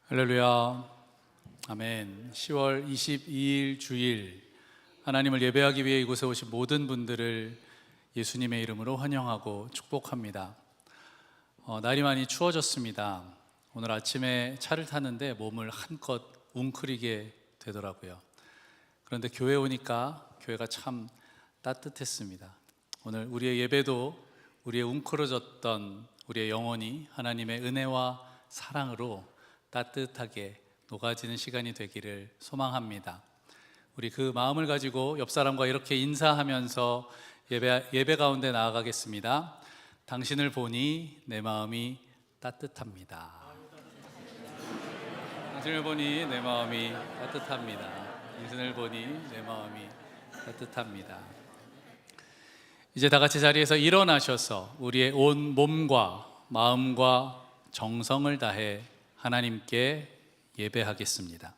할렐루야. 아멘. 10월 22일 주일 하나님을 예배하기 위해 이곳에 오신 모든 분들을 예수님의 이름으로 환영하고 축복합니다. 날이 많이 추워졌습니다. 오늘 아침에 차를 탔는데 몸을 한껏 웅크리게 되더라고요. 그런데 교회 오니까 교회가 참 따뜻했습니다. 오늘 우리의 예배도 우리의 웅크러졌던 우리의 영혼이 하나님의 은혜와 사랑으로 따뜻하게 녹아지는 시간이 되기를 소망합니다. 우리 그 마음을 가지고 옆 사람과 이렇게 인사하면서 예배 가운데 나아가겠습니다. 당신을 보니 내 마음이 따뜻합니다. 당신을 보니 내 마음이 따뜻합니다. 당신을 보니 내 마음이 따뜻합니다. 이제 다 같이 자리에서 일어나셔서 우리의 온 몸과 마음과 정성을 다해 하나님께 예배하겠습니다.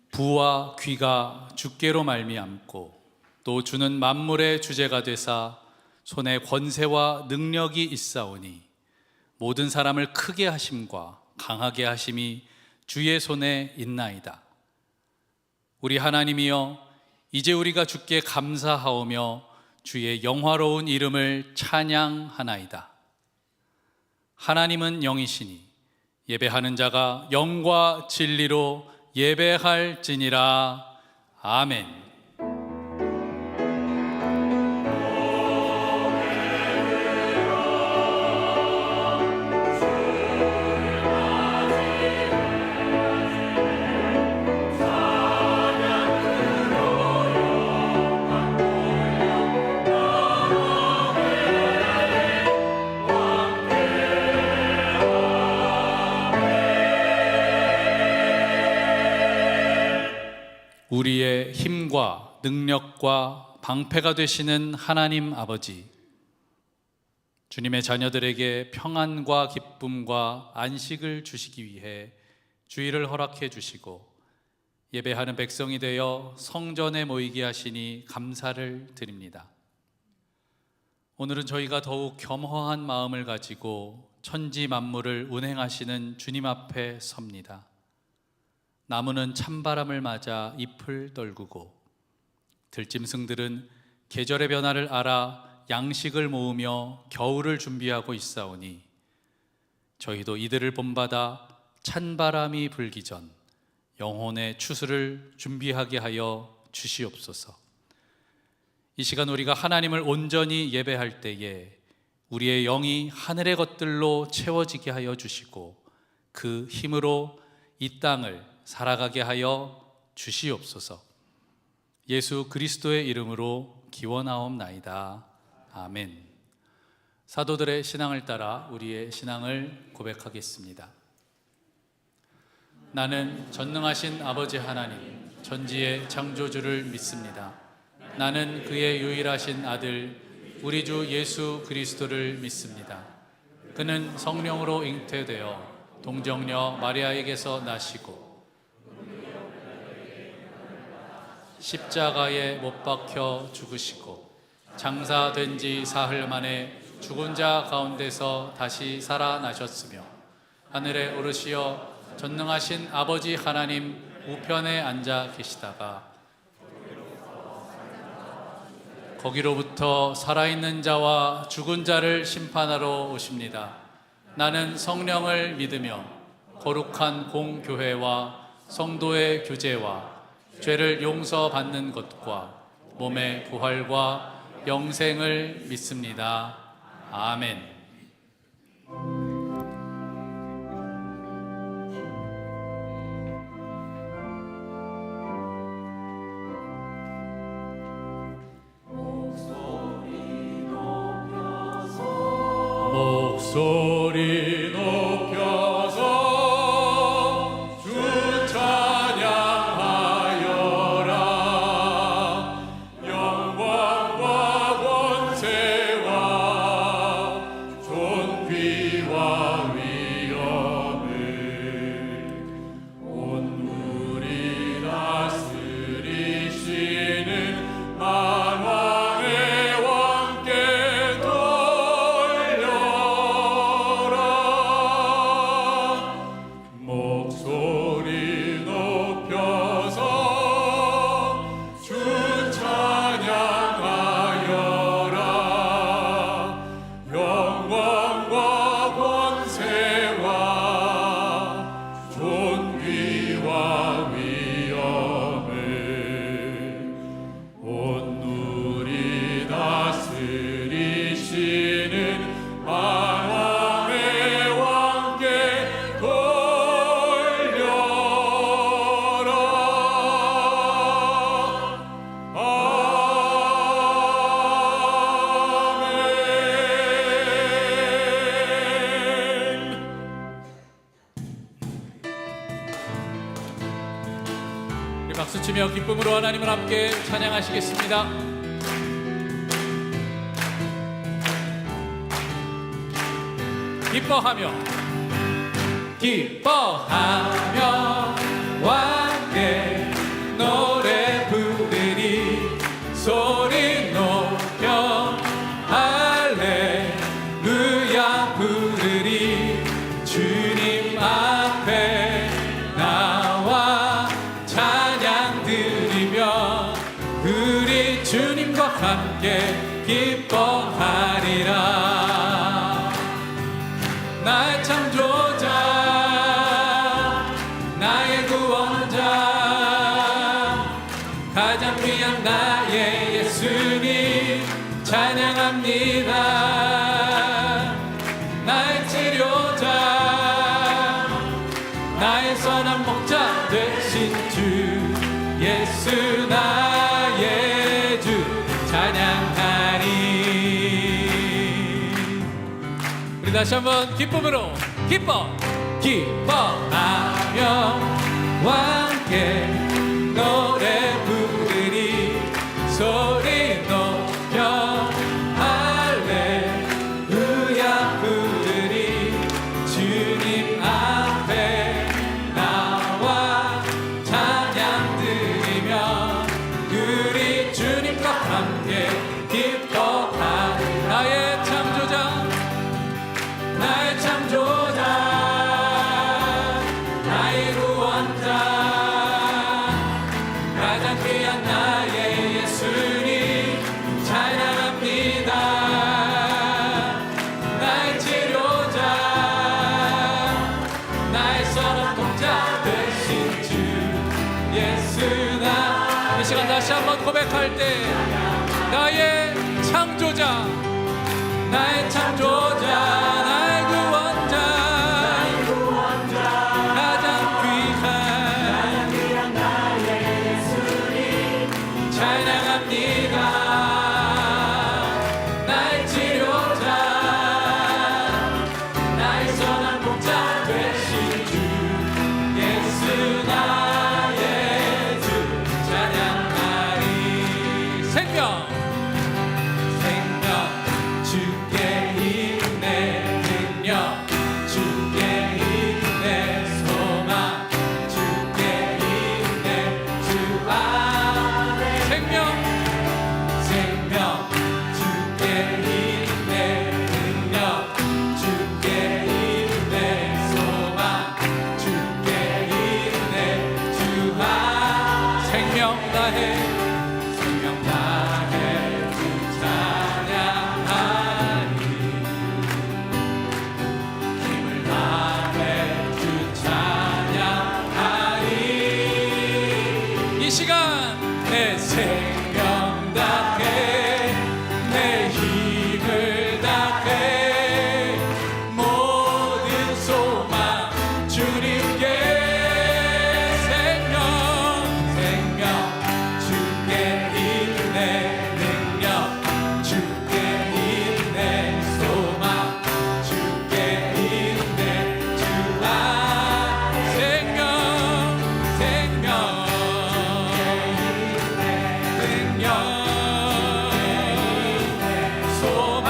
부와 귀가 주께로 말미암고 또 주는 만물의 주제가 되사 손에 권세와 능력이 있사오니 모든 사람을 크게 하심과 강하게 하심이 주의 손에 있나이다. 우리 하나님이여, 이제 우리가 주께 감사하오며 주의 영화로운 이름을 찬양하나이다. 하나님은 영이시니 예배하는 자가 영과 진리로 예배할지니라. 아멘. 우리의 힘과 능력과 방패가 되시는 하나님 아버지, 주님의 자녀들에게 평안과 기쁨과 안식을 주시기 위해 주일을 허락해 주시고 예배하는 백성이 되어 성전에 모이게 하시니 감사를 드립니다. 오늘은 저희가 더욱 겸허한 마음을 가지고 천지 만물을 운행하시는 주님 앞에 섭니다. 나무는 찬바람을 맞아 잎을 떨구고 들짐승들은 계절의 변화를 알아 양식을 모으며 겨울을 준비하고 있사오니 저희도 이들을 본받아 찬바람이 불기 전 영혼의 추수를 준비하게 하여 주시옵소서. 이 시간 우리가 하나님을 온전히 예배할 때에 우리의 영이 하늘의 것들로 채워지게 하여 주시고 그 힘으로 이 땅을 살아가게 하여 주시옵소서. 예수 그리스도의 이름으로 기원하옵나이다. 아멘. 사도들의 신앙을 따라 우리의 신앙을 고백하겠습니다. 나는 전능하신 아버지 하나님, 전지의 창조주를 믿습니다. 나는 그의 유일하신 아들 우리 주 예수 그리스도를 믿습니다. 그는 성령으로 잉태되어 동정녀 마리아에게서 나시고 십자가에 못 박혀 죽으시고 장사된 지 사흘 만에 죽은 자 가운데서 다시 살아나셨으며 하늘에 오르시어 전능하신 아버지 하나님 우편에 앉아 계시다가 거기로부터 살아있는 자와 죽은 자를 심판하러 오십니다. 나는 성령을 믿으며 거룩한 공교회와 성도의 교제와 죄를 용서받는 것과 몸의 부활과 영생을 믿습니다. 아멘. 목소리 높여서 주 찬양하여라. 영광과 권세와 존귀와 위엄을 온 우리 다스리시는 만왕의 왕께 돌려라. 박수치며 기쁨으로 하나님을 함께 찬양하시겠습니다. 기뻐하며 함께 노래 부르리 소리 높여 할렐루야 부르리 주님 앞에 나와 찬양 드리며 우리 주님과 함께 기뻐하리라. 나의 창조자 나의 구원자 가장 귀한 나의 예수님 찬양합니다. 나의 치료자 나의 선한 목자 되신 주 예수 나의 주 찬양하리. 우리 다시 한번 기쁨으로 기뻐하며 함께 노래 부르리 소리 높여 할렐루야 부르리 주님 앞에 나와 찬양 드리며 우리 주님과 함께 기뻐하리. 나의 창조자 나의 창조자 나의 구원자 가장 귀한 나의 예수님 찬양합니다. 나의 치료자 나의 선한 목자 되신 주 예수 나. 이 시간 다시 한번 고백할 때 나의 창조자 나의 창조자 나의 구원자 가장 귀한 나의 예수님 찬양합니다. 나의 치료자 나의 선한 목자 되신 주 예수 나의 주 찬양하리. 생명 주께 있네 능력 주께 있네 소망 주께 있네 주 안에 생명 주께 있네 능력 주께 있네 소망 주께 있네 주 안에 생명 다해 주 찬양하리. 힘을 다해 주 찬양하리. 이 시간 내 생명 다해 내 힘을 다해 모든 소망 주님께 생명 주께 있네 능력 주께 있네 소망 주께 있네 주 안에 생명 능력 소망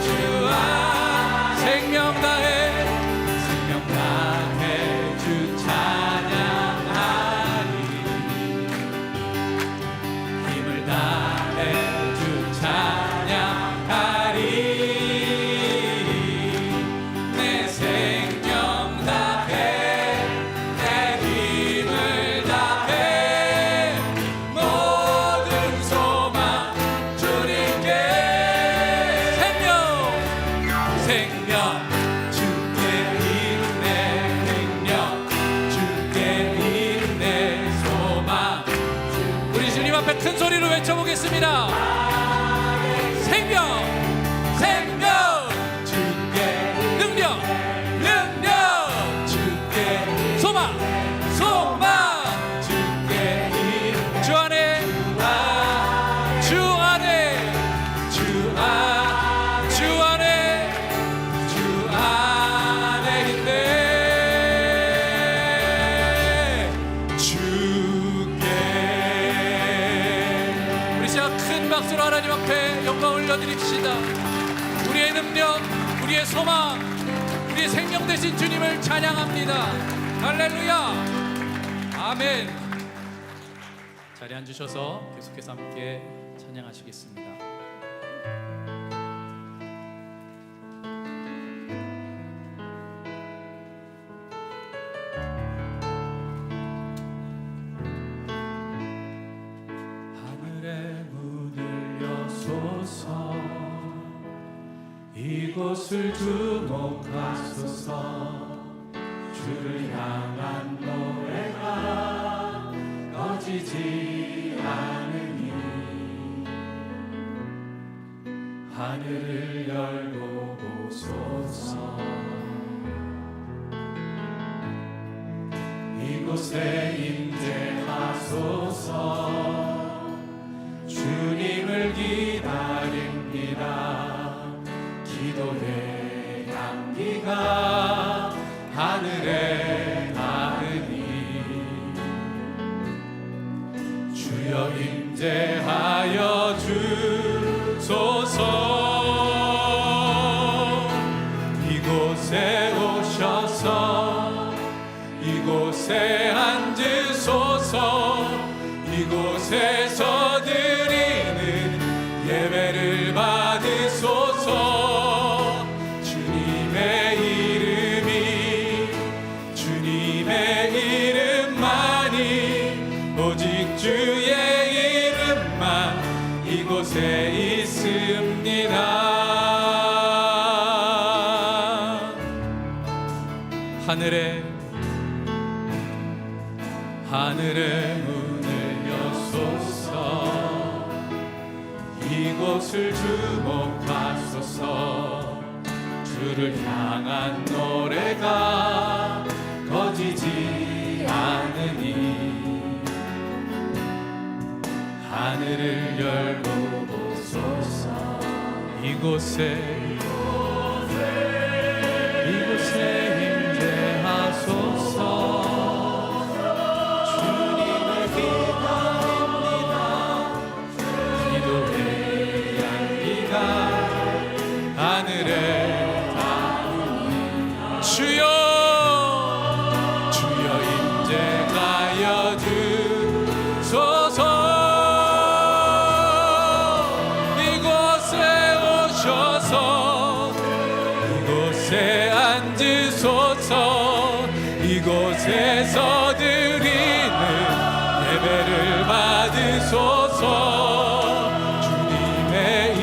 주 안에 생명 다해 주 찬양하리. 힘을 다해 주 찬양하리. 내 생명 다해 내 힘을 다해 모든 소망 주님께 생명 주께 있네 능력 주께 있네 소망. 우리 주님 앞에 큰 소리로 외쳐보겠습니다. 생명 주께 능력 주께 소망 주께 있네 주 안에 주 안에 있네 큰 박수로 하나님 앞에 영광 올려드립시다. 우리의 능력, 우리의 소망, 우리의 생명 되신 주님을 찬양합니다. 할렐루야. 아멘. 자리에 앉으셔서 계속해서 함께 찬양하시겠습니다. 이곳을 주목하소서. 주를 향한 노래가 꺼지지 않으니 하늘을 열고 보소서. 이곳에 임재하소서. 주님을 기다립니다. 기도의 향기가 하늘에 닿으니 주여 임재하여 주소서. 이곳에 오셔서 이곳에 앉으소서. 이곳에서 드리는 예배를 받으소서. 주의 이름만 이곳에 있습니다. 하늘의 문을 여소서. 이곳을 주목하소서. 주를 향한 노래가 꺼지지 않으니 하늘을 열고 보소서. 이곳에 임재하소서. 주님을 기다립니다. 기도의 향기가 하늘에 닿으니 주여 임재하여 주소서. 이곳에 앉으소서. 이곳에서 드리는 예배를 받으소서. 주님의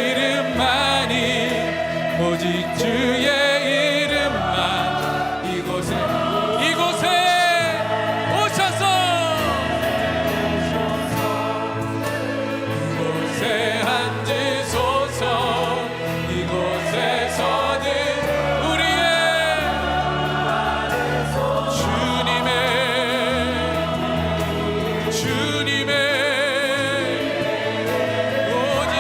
이름만이 오직 주의 이름만 이곳에 오셔서 이곳에 앉으소서. 이곳에서 우리의 주님의 오직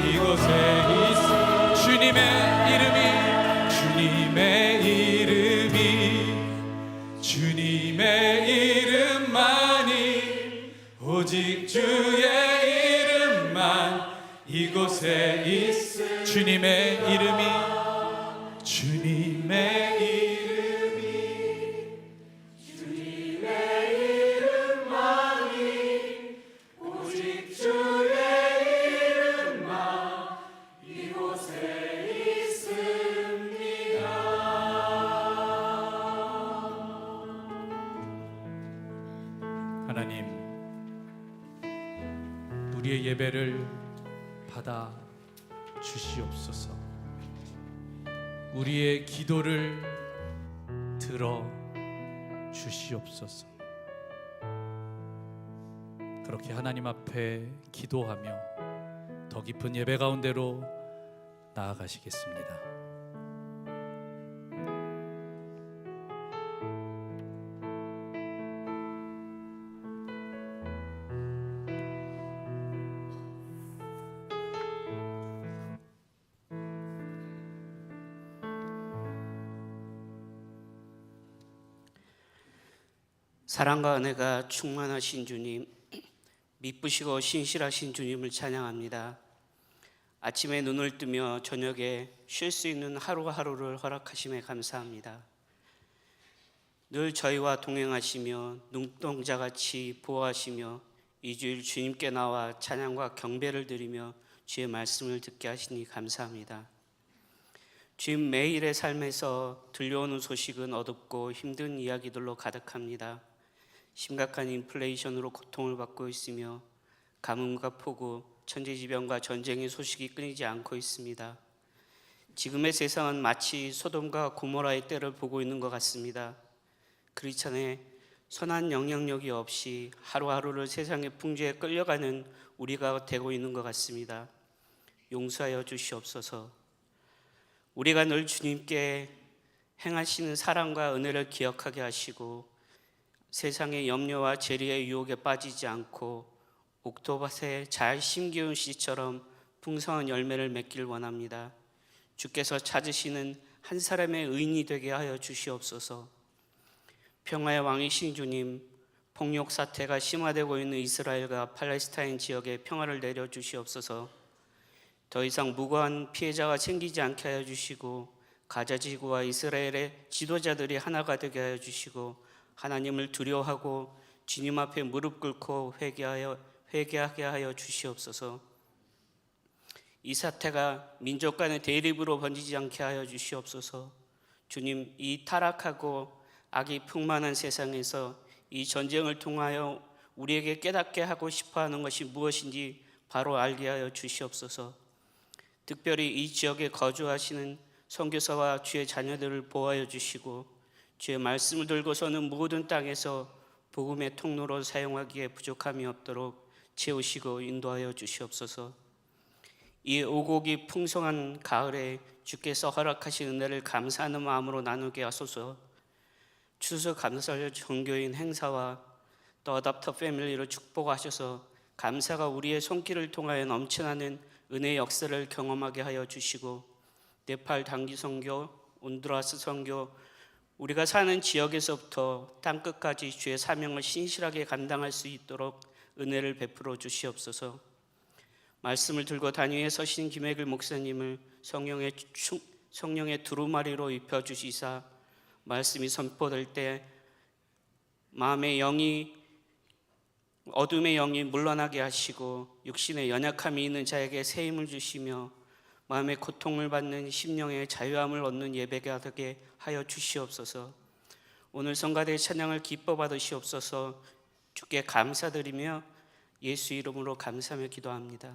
이곳에 있어. 주님의 이름만이 오직 주의 이름만 이곳에 있어. 주님의 이름이 오직 주의 이름만 이곳에 있습니다. 하나님, 우리의 예배를 받아 주시옵소서. 우리의 기도를 들어 주시옵소서. 그렇게 하나님 앞에 기도하며 더 깊은 예배 가운데로 나아가시겠습니다. 사랑과 은혜가 충만하신 주님, 미쁘시고 신실하신 주님을 찬양합니다. 아침에 눈을 뜨며 저녁에 쉴 수 있는 하루하루를 허락하심에 감사합니다. 늘 저희와 동행하시며 눈동자같이 보호하시며 이 주일 주님께 나와 찬양과 경배를 드리며 주의 말씀을 듣게 하시니 감사합니다. 주님, 매일의 삶에서 들려오는 소식은 어둡고 힘든 이야기들로 가득합니다. 심각한 인플레이션으로 고통을 받고 있으며 가뭄과 폭우, 천재지변과 전쟁의 소식이 끊이지 않고 있습니다. 지금의 세상은 마치 소돔과 고모라의 때를 보고 있는 것 같습니다. 크리스찬의 선한 영향력이 없이 하루하루를 세상의 풍조에 끌려가는 우리가 되고 있는 것 같습니다. 용서하여 주시옵소서. 우리가 늘 주님께 행하시는 사랑과 은혜를 기억하게 하시고 세상의 염려와 재리의 유혹에 빠지지 않고 옥토밭에 잘 심기운 씨처럼 풍성한 열매를 맺길 원합니다. 주께서 찾으시는 한 사람의 의인이 되게 하여 주시옵소서. 평화의 왕이신 주님, 폭력 사태가 심화되고 있는 이스라엘과 팔레스타인 지역에 평화를 내려 주시옵소서. 더 이상 무고한 피해자가 생기지 않게 하여 주시고 가자 지구와 이스라엘의 지도자들이 하나가 되게 하여 주시고 하나님을 두려워하고 주님 앞에 무릎 꿇고 회개하게 하여 주시옵소서. 이 사태가 민족 간의 대립으로 번지지 않게 하여 주시옵소서. 주님, 이 타락하고 악이 풍만한 세상에서 이 전쟁을 통하여 우리에게 깨닫게 하고 싶어하는 것이 무엇인지 바로 알게 하여 주시옵소서. 특별히 이 지역에 거주하시는 선교사와 주의 자녀들을 보호하여 주시고 주의 말씀을 들고서는 모든 땅에서 복음의 통로로 사용하기에 부족함이 없도록 채우시고 인도하여 주시옵소서. 이 오곡이 풍성한 가을에 주께서 허락하신 은혜를 감사하는 마음으로 나누게 하소서. 추수감사절 종교인 행사와 또 어답터 패밀리로 축복하셔서 감사가 우리의 손길을 통하여 넘쳐나는 은혜의 역사를 경험하게 하여 주시고 네팔 단기 선교, 온두라스 선교, 우리가 사는 지역에서부터 땅끝까지 주의 사명을 신실하게 감당할 수 있도록 은혜를 베풀어 주시옵소서. 말씀을 들고 단위에 서신 김혜길 목사님을 성령의 두루마리로 입혀주시사 말씀이 선포될 때 마음의 영이 어둠의 영이 물러나게 하시고 육신의 연약함이 있는 자에게 새 힘을 주시며 마음의 고통을 받는 심령의 자유함을 얻는 예배가 되게 하여 주시옵소서. 오늘 성가대의 찬양을 기뻐 받으시옵소서. 주께 감사드리며 예수 이름으로 감사하며 기도합니다.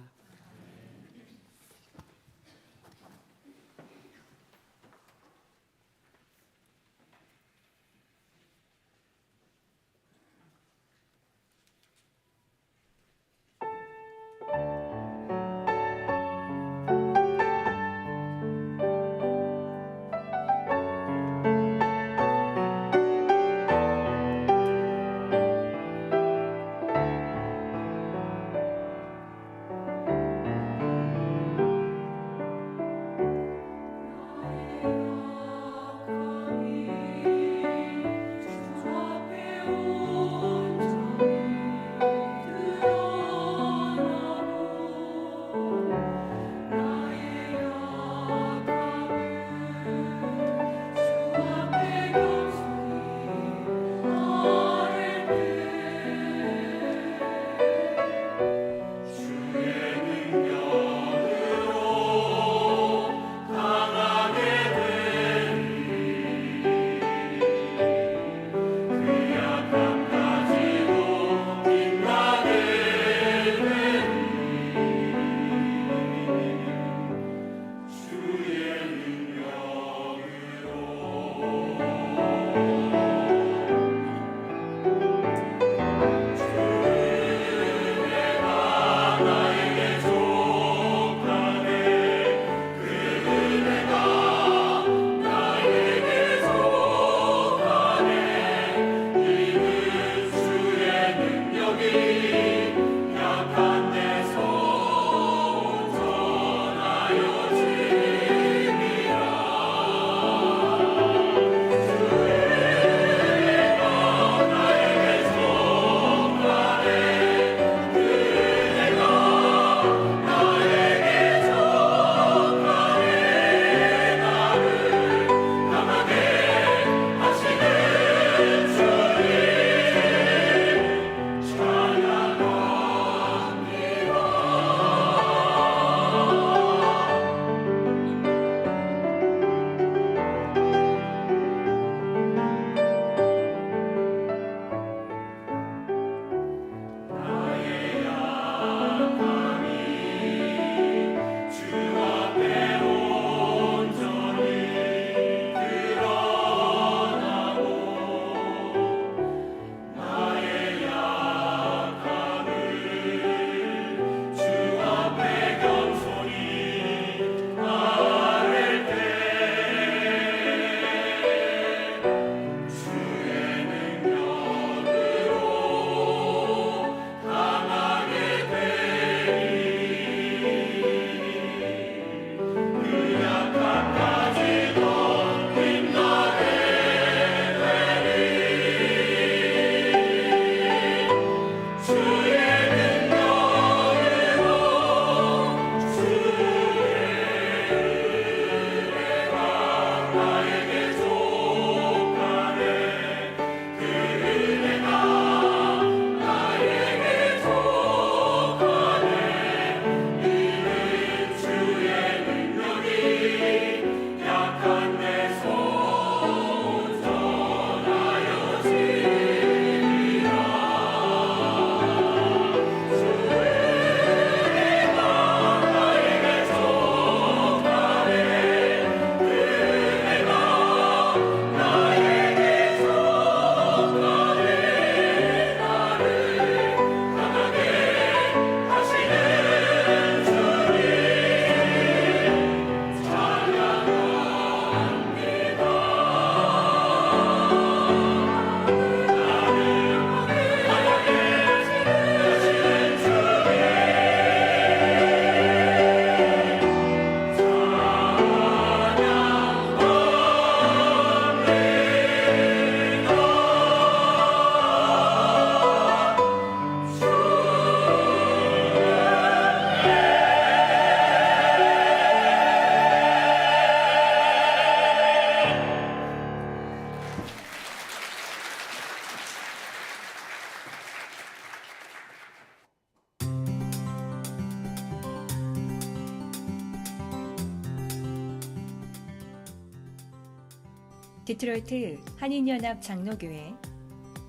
디트로이트 한인연합 장로교회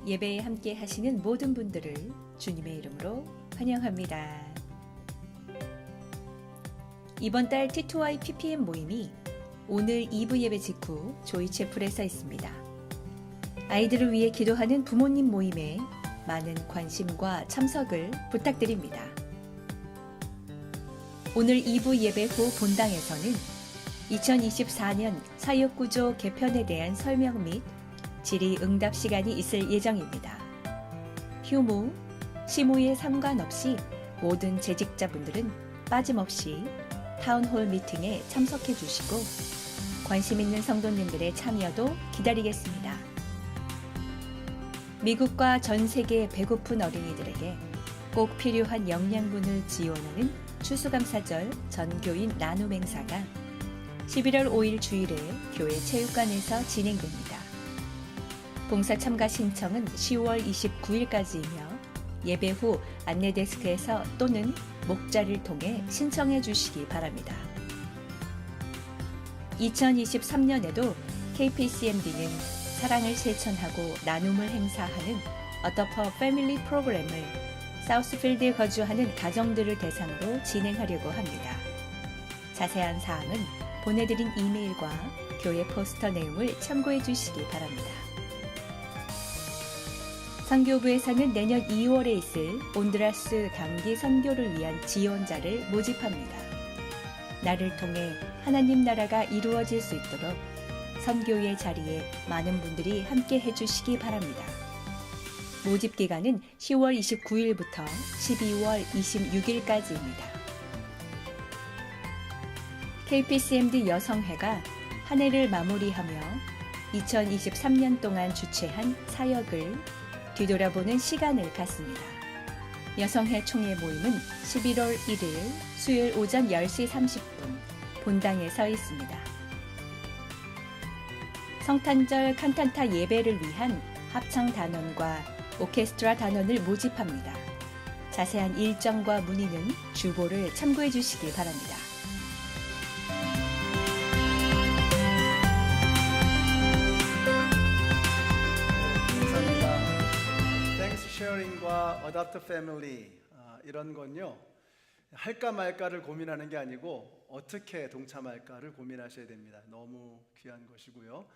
예배에 함께 하시는 모든 분들을 주님의 이름으로 환영합니다. 이번 달 T2Y PPM 모임이 오늘 2부 예배 직후 조이채플에서 있습니다. 아이들을 위해 기도하는 부모님 모임에 많은 관심과 참석을 부탁드립니다. 오늘 2부 예배 후 본당에서는 2024년 사역구조 개편에 대한 설명 및 질의응답 시간이 있을 예정입니다. 휴무, 시무에 상관없이 모든 재직자분들은 빠짐없이 타운홀 미팅에 참석해 주시고 관심 있는 성도님들의 참여도 기다리겠습니다. 미국과 전 세계 배고픈 어린이들에게 꼭 필요한 영양분을 지원하는 추수감사절 전교인 나눔 행사가 11월 5일 주일에 교회 체육관에서 진행됩니다. 봉사 참가 신청은 10월 29일까지이며 예배 후 안내데스크에서 또는 목자를 통해 신청해 주시기 바랍니다. 2023년에도 KPCMD는 사랑을 실천하고 나눔을 행사하는 어더퍼 패밀리 프로그램을 사우스필드에 거주하는 가정들을 대상으로 진행하려고 합니다. 자세한 사항은 보내드린 이메일과 교회 포스터 내용을 참고해 주시기 바랍니다. 선교부에서는 내년 2월에 있을 온두라스 단기 선교를 위한 지원자를 모집합니다. 나를 통해 하나님 나라가 이루어질 수 있도록 선교의 자리에 많은 분들이 함께 해주시기 바랍니다. 모집 기간은 10월 29일부터 12월 26일까지입니다. KPCMD 여성회가 한 해를 마무리하며 2023년 동안 주최한 사역을 뒤돌아보는 시간을 갖습니다. 여성회 총회 모임은 11월 1일 수요일 오전 10시 30분 본당에서 있습니다. 성탄절 칸탄타 예배를 위한 합창 단원과 오케스트라 단원을 모집합니다. 자세한 일정과 문의는 주보를 참고해 주시기 바랍니다. 쉐어링과 어답트 패밀리 이런 건요 할까 말까를 고민하는 게 아니고 어떻게 동참할까를 고민하셔야 됩니다. 너무 귀한 것이고요.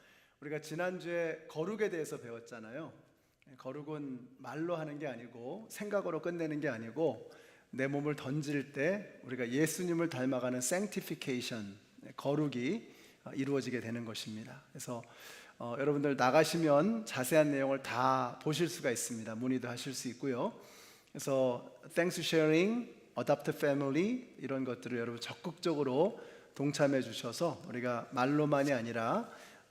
우리가 지난주에 거룩에 대해서 배웠잖아요. 거룩은 말로 하는 게 아니고 생각으로 끝내는 게 아니고 내 몸을 던질 때 우리가 예수님을 닮아가는 sanctification, 거룩이 이루어지게 되는 것입니다. 그래서 여러분들 나가시면 자세한 내용을 다 보실 수가 있습니다. 문의도 하실 수 있고요. 그래서 Thanks Sharing, Adopt Family 이런 것들을 여러분 적극적으로 동참해 주셔서 우리가 말로만이 아니라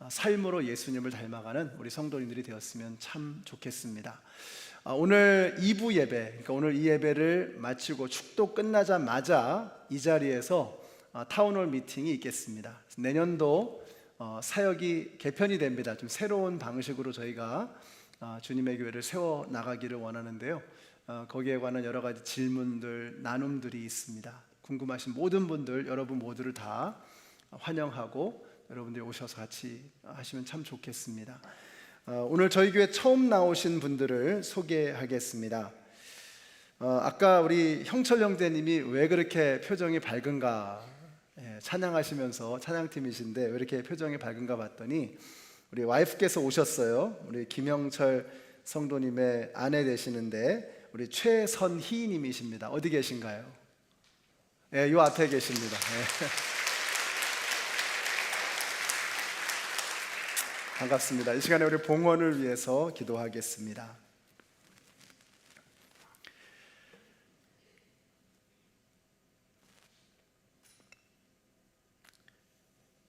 삶으로 예수님을 닮아가는 우리 성도님들이 되었으면 참 좋겠습니다. 오늘 2부 예배, 그러니까 오늘 이 예배를 마치고 축도 끝나자마자 이 자리에서 타운홀 미팅이 있겠습니다. 내년도 사역이 개편이 됩니다. 좀 새로운 방식으로 저희가 주님의 교회를 세워 나가기를 원하는데요. 거기에 관한 여러 가지 질문들, 나눔들이 있습니다. 궁금하신 모든 분들, 여러분 모두를 다 환영하고 여러분들이 오셔서 같이 하시면 참 좋겠습니다. 오늘 저희 교회 처음 나오신 분들을 소개하겠습니다. 아까 우리 형철 형제님이 왜 그렇게 표정이 밝은가 찬양하시면서 찬양팀이신데 왜 이렇게 표정이 밝은가 봤더니 우리 와이프께서 오셨어요. 우리 김영철 성도님의 아내 되시는데 우리 최선희 님이십니다. 어디 계신가요? 네, 요 앞에 계십니다. 네. 반갑습니다. 이 시간에 우리 봉헌을 위해서 기도하겠습니다.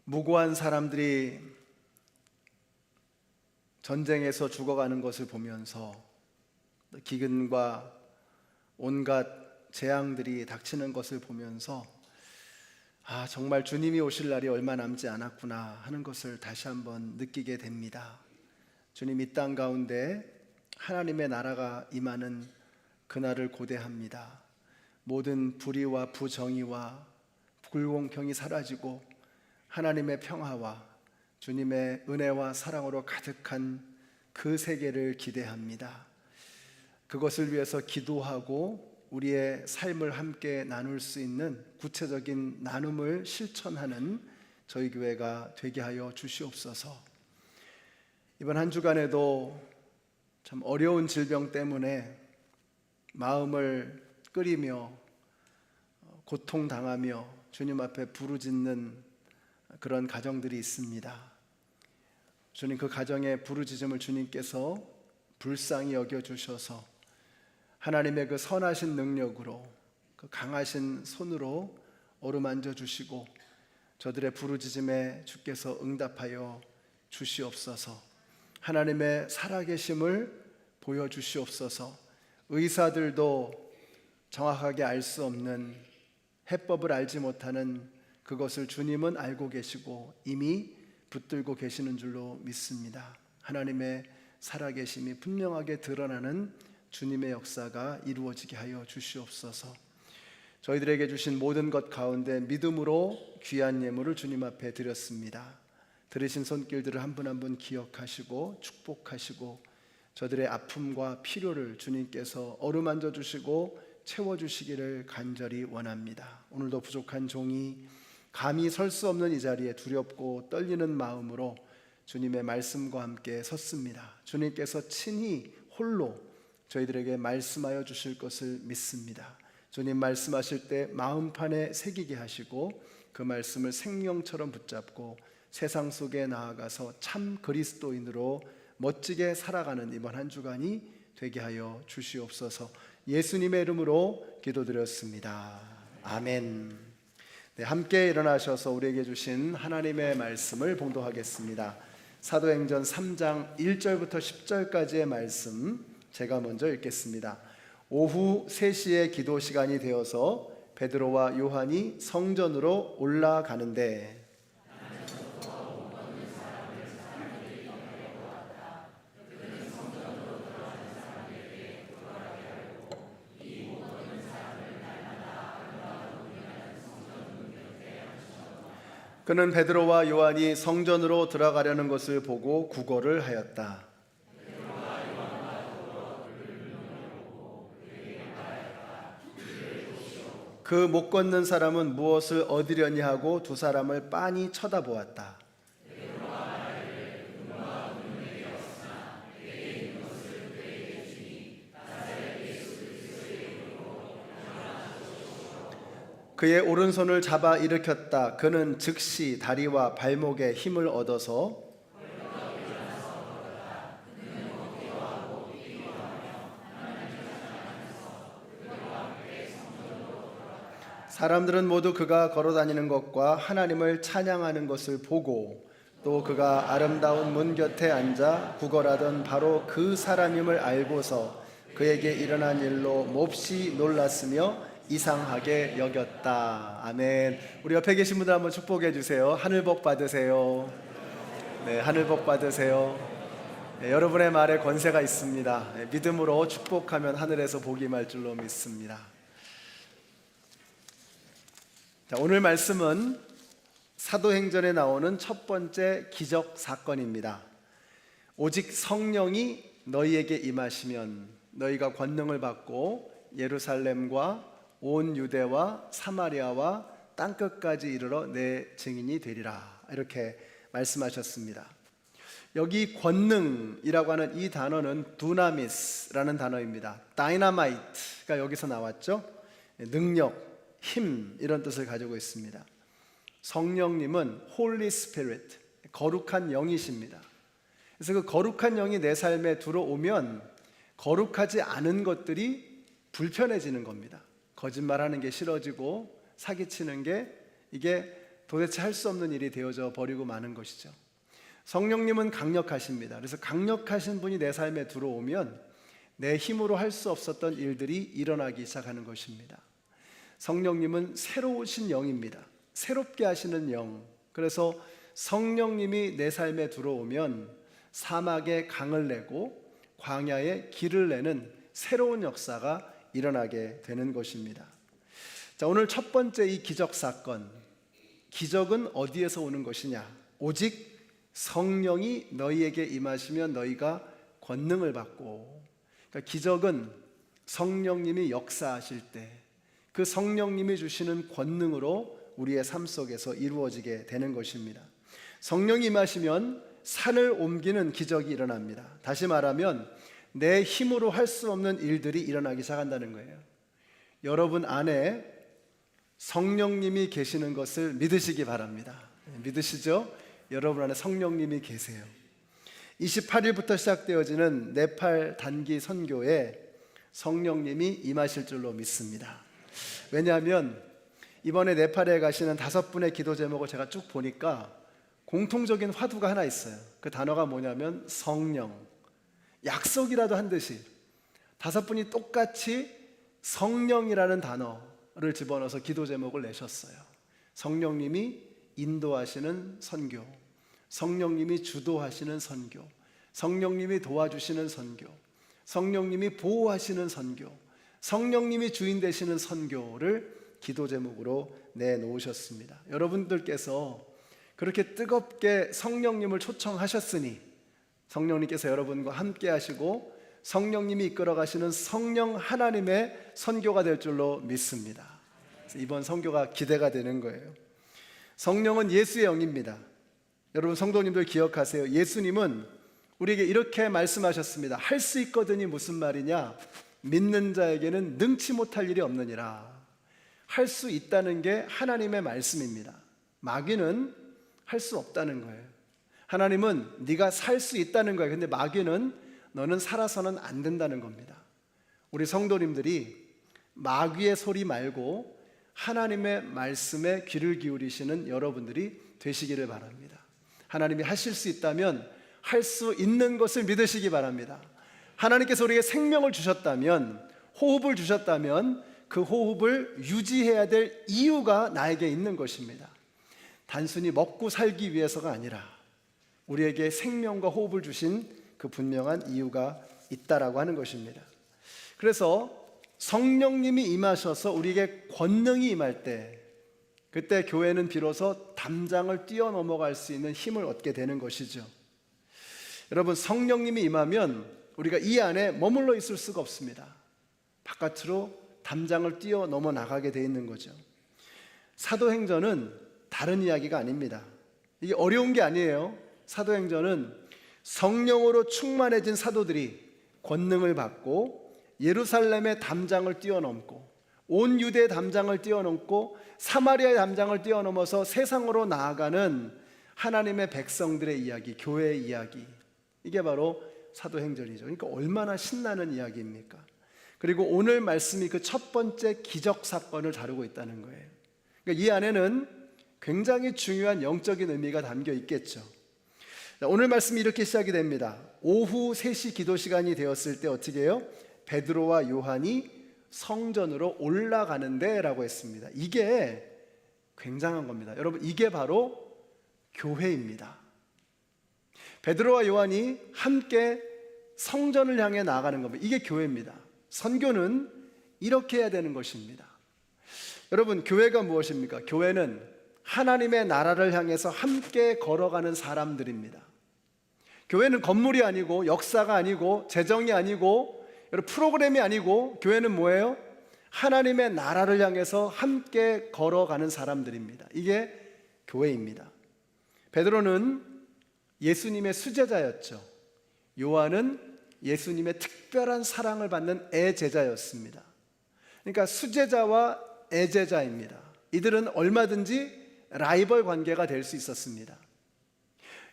무고한 사람들이 전쟁에서 죽어가는 것을 보면서 기근과 온갖 재앙들이 닥치는 것을 보면서 정말 주님이 오실 날이 얼마 남지 않았구나 하는 것을 다시 한번 느끼게 됩니다. 주님 이 땅 가운데 하나님의 나라가 임하는 그날을 고대합니다. 모든 불의와 부정의와 불공평이 사라지고 하나님의 평화와 주님의 은혜와 사랑으로 가득한 그 세계를 기대합니다. 그것을 위해서 기도하고 우리의 삶을 함께 나눌 수 있는 구체적인 나눔을 실천하는 저희 교회가 되게 하여 주시옵소서. 이번 한 주간에도 참 어려운 질병 때문에 마음을 끓이며 고통당하며 주님 앞에 부르짖는 그런 가정들이 있습니다. 주님, 그 가정의 부르짖음을 주님께서 불쌍히 여겨주셔서 하나님의 그 선하신 능력으로, 그 강하신 손으로 어루만져 주시고 저들의 부르짖음에 주께서 응답하여 주시옵소서. 하나님의 살아계심을 보여주시옵소서. 의사들도 정확하게 알 수 없는, 해법을 알지 못하는 그것을 주님은 알고 계시고 이미 붙들고 계시는 줄로 믿습니다. 하나님의 살아계심이 분명하게 드러나는 주님의 역사가 이루어지게 하여 주시옵소서. 저희들에게 주신 모든 것 가운데 믿음으로 귀한 예물을 주님 앞에 드렸습니다. 들으신 손길들을 한 분 한 분 기억하시고 축복하시고 저들의 아픔과 필요를 주님께서 어루만져 주시고 채워주시기를 간절히 원합니다. 오늘도 부족한 종이 감히 설 수 없는 이 자리에 두렵고 떨리는 마음으로 주님의 말씀과 함께 섰습니다. 주님께서 친히 홀로 저희들에게 말씀하여 주실 것을 믿습니다. 주님 말씀하실 때 마음판에 새기게 하시고 그 말씀을 생명처럼 붙잡고 세상 속에 나아가서 참 그리스도인으로 멋지게 살아가는 이번 한 주간이 되게 하여 주시옵소서. 예수님의 이름으로 기도드렸습니다. 아멘. 네, 함께 일어나셔서 우리에게 주신 하나님의 말씀을 봉독하겠습니다. 사도행전 3장 1절부터 10절까지의 말씀 제가 먼저 읽겠습니다. 오후 3시에 기도 시간이 되어서 베드로와 요한이 성전으로 올라가는데 그는 베드로와 요한이 성전으로 들어가려는 것을 보고 구걸을 하였다. 그 못 걷는 사람은 무엇을 얻으려니 하고 두 사람을 빤히 쳐다보았다. 그의 오른손을 잡아 일으켰다. 그는 즉시 다리와 발목에 힘을 얻어서 사람들은 모두 그가 걸어다니는 것과 하나님을 찬양하는 것을 보고 또 그가 아름다운 문 곁에 앉아 구걸하던 바로 그 사람임을 알고서 그에게 일어난 일로 몹시 놀랐으며 이상하게 여겼다. 아멘. 우리 옆에 계신 분들 한번 축복해 주세요. 하늘 복 받으세요. 네, 하늘 복 받으세요. 네, 여러분의 말에 권세가 있습니다. 네, 믿음으로 축복하면 하늘에서 복이 임할 줄로 믿습니다. 자, 오늘 말씀은 사도행전에 나오는 첫 번째 기적 사건입니다. 오직 성령이 너희에게 임하시면 너희가 권능을 받고 예루살렘과 온 유대와 사마리아와 땅끝까지 이르러 내 증인이 되리라. 이렇게 말씀하셨습니다. 여기 권능이라고 하는 이 단어는 두나미스라는 단어입니다. 다이나마이트가 여기서 나왔죠. 능력, 힘 이런 뜻을 가지고 있습니다. 성령님은 Holy Spirit, 거룩한 영이십니다. 그래서 그 거룩한 영이 내 삶에 들어오면 거룩하지 않은 것들이 불편해지는 겁니다. 거짓말하는 게 싫어지고 사기치는 게 이게 도대체 할 수 없는 일이 되어져 버리고 마는 것이죠. 성령님은 강력하십니다. 그래서 강력하신 분이 내 삶에 들어오면 내 힘으로 할 수 없었던 일들이 일어나기 시작하는 것입니다. 성령님은 새로우신 영입니다. 새롭게 하시는 영. 그래서 성령님이 내 삶에 들어오면 사막에 강을 내고 광야에 길을 내는 새로운 역사가 일어나게 되는 것입니다. 자, 오늘 첫 번째 이 기적 사건. 기적은 어디에서 오는 것이냐? 오직 성령이 너희에게 임하시면 너희가 권능을 받고, 그러니까 기적은 성령님이 역사하실 때 그 성령님이 주시는 권능으로 우리의 삶 속에서 이루어지게 되는 것입니다. 성령이 임하시면 산을 옮기는 기적이 일어납니다. 다시 말하면 내 힘으로 할 수 없는 일들이 일어나기 시작한다는 거예요. 여러분 안에 성령님이 계시는 것을 믿으시기 바랍니다. 믿으시죠? 여러분 안에 성령님이 계세요. 28일부터 시작되어지는 네팔 단기 선교에 성령님이 임하실 줄로 믿습니다. 왜냐하면 이번에 네팔에 가시는 5분의 기도 제목을 제가 쭉 보니까 공통적인 화두가 하나 있어요. 그 단어가 뭐냐면 성령. 약속이라도 한 듯이 5분이 똑같이 성령이라는 단어를 집어넣어서 기도 제목을 내셨어요. 성령님이 인도하시는 선교, 성령님이 주도하시는 선교, 성령님이 도와주시는 선교, 성령님이 보호하시는 선교, 성령님이 주인 되시는 선교를 기도 제목으로 내놓으셨습니다. 여러분들께서 그렇게 뜨겁게 성령님을 초청하셨으니 성령님께서 여러분과 함께 하시고 성령님이 이끌어 가시는 성령 하나님의 선교가 될 줄로 믿습니다. 그래서 이번 선교가 기대가 되는 거예요. 성령은 예수의 영입니다. 여러분 성도님들 기억하세요. 예수님은 우리에게 이렇게 말씀하셨습니다. 할 수 있거든이 무슨 말이냐? 믿는 자에게는 능치 못할 일이 없느니라. 할 수 있다는 게 하나님의 말씀입니다. 마귀는 할 수 없다는 거예요. 하나님은 네가 살 수 있다는 거예요. 근데 마귀는 너는 살아서는 안 된다는 겁니다. 우리 성도님들이 마귀의 소리 말고 하나님의 말씀에 귀를 기울이시는 여러분들이 되시기를 바랍니다. 하나님이 하실 수 있다면 할 수 있는 것을 믿으시기 바랍니다. 하나님께서 우리에게 생명을 주셨다면, 호흡을 주셨다면 그 호흡을 유지해야 될 이유가 나에게 있는 것입니다. 단순히 먹고 살기 위해서가 아니라 우리에게 생명과 호흡을 주신 그 분명한 이유가 있다라고 하는 것입니다. 그래서 성령님이 임하셔서 우리에게 권능이 임할 때, 그때 교회는 비로소 담장을 뛰어넘어갈 수 있는 힘을 얻게 되는 것이죠. 여러분 성령님이 임하면 우리가 이 안에 머물러 있을 수가 없습니다. 바깥으로 담장을 뛰어넘어 나가게 돼 있는 거죠. 사도행전은 다른 이야기가 아닙니다. 이게 어려운 게 아니에요. 사도행전은 성령으로 충만해진 사도들이 권능을 받고 예루살렘의 담장을 뛰어넘고 온 유대의 담장을 뛰어넘고 사마리아의 담장을 뛰어넘어서 세상으로 나아가는 하나님의 백성들의 이야기, 교회의 이야기, 이게 바로 사도행전이죠. 그러니까 얼마나 신나는 이야기입니까? 그리고 오늘 말씀이 그 첫 번째 기적 사건을 다루고 있다는 거예요. 그러니까 이 안에는 굉장히 중요한 영적인 의미가 담겨 있겠죠. 오늘 말씀이 이렇게 시작이 됩니다. 오후 3시 기도 시간이 되었을 때 어떻게 해요? 베드로와 요한이 성전으로 올라가는데 라고 했습니다. 이게 굉장한 겁니다. 여러분 이게 바로 교회입니다. 베드로와 요한이 함께 성전을 향해 나아가는 겁니다. 이게 교회입니다. 선교는 이렇게 해야 되는 것입니다. 여러분 교회가 무엇입니까? 교회는 하나님의 나라를 향해서 함께 걸어가는 사람들입니다. 교회는 건물이 아니고 역사가 아니고 재정이 아니고 프로그램이 아니고 교회는 뭐예요? 하나님의 나라를 향해서 함께 걸어가는 사람들입니다. 이게 교회입니다. 베드로는 예수님의 수제자였죠. 요한은 예수님의 특별한 사랑을 받는 애제자였습니다. 그러니까 수제자와 애제자입니다. 이들은 얼마든지 라이벌 관계가 될 수 있었습니다.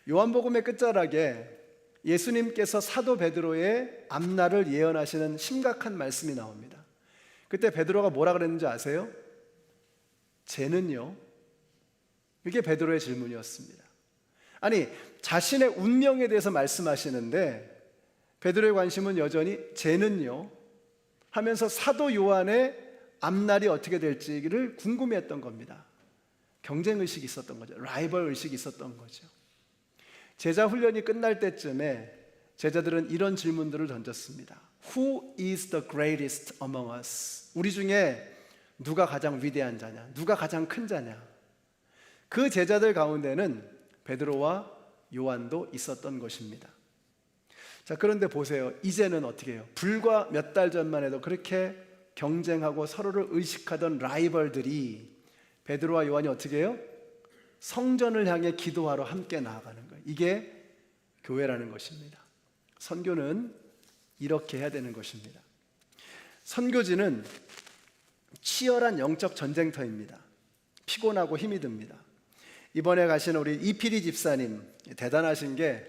요한복음의 끝자락에 예수님께서 사도 베드로의 앞날을 예언하시는 심각한 말씀이 나옵니다. 그때 베드로가 뭐라 그랬는지 아세요? 쟤는요? 이게 베드로의 질문이었습니다. 아니 자신의 운명에 대해서 말씀하시는데 베드로의 관심은 여전히 쟤는요? 하면서 사도 요한의 앞날이 어떻게 될지를 궁금해했던 겁니다. 경쟁의식이 있었던 거죠. 라이벌 의식이 있었던 거죠. 제자 훈련이 끝날 때쯤에 제자들은 이런 질문들을 던졌습니다. Who is the greatest among us? 우리 중에 누가 가장 위대한 자냐? 누가 가장 큰 자냐? 그 제자들 가운데는 베드로와 요한도 있었던 것입니다. 자, 그런데 보세요. 이제는 어떻게 해요? 불과 몇 달 전만 해도 그렇게 경쟁하고 서로를 의식하던 라이벌들이 베드로와 요한이 어떻게 해요? 성전을 향해 기도하러 함께 나아가는 거예요. 이게 교회라는 것입니다. 선교는 이렇게 해야 되는 것입니다. 선교지는 치열한 영적 전쟁터입니다. 피곤하고 힘이 듭니다. 이번에 가신 우리 이피리 집사님 대단하신 게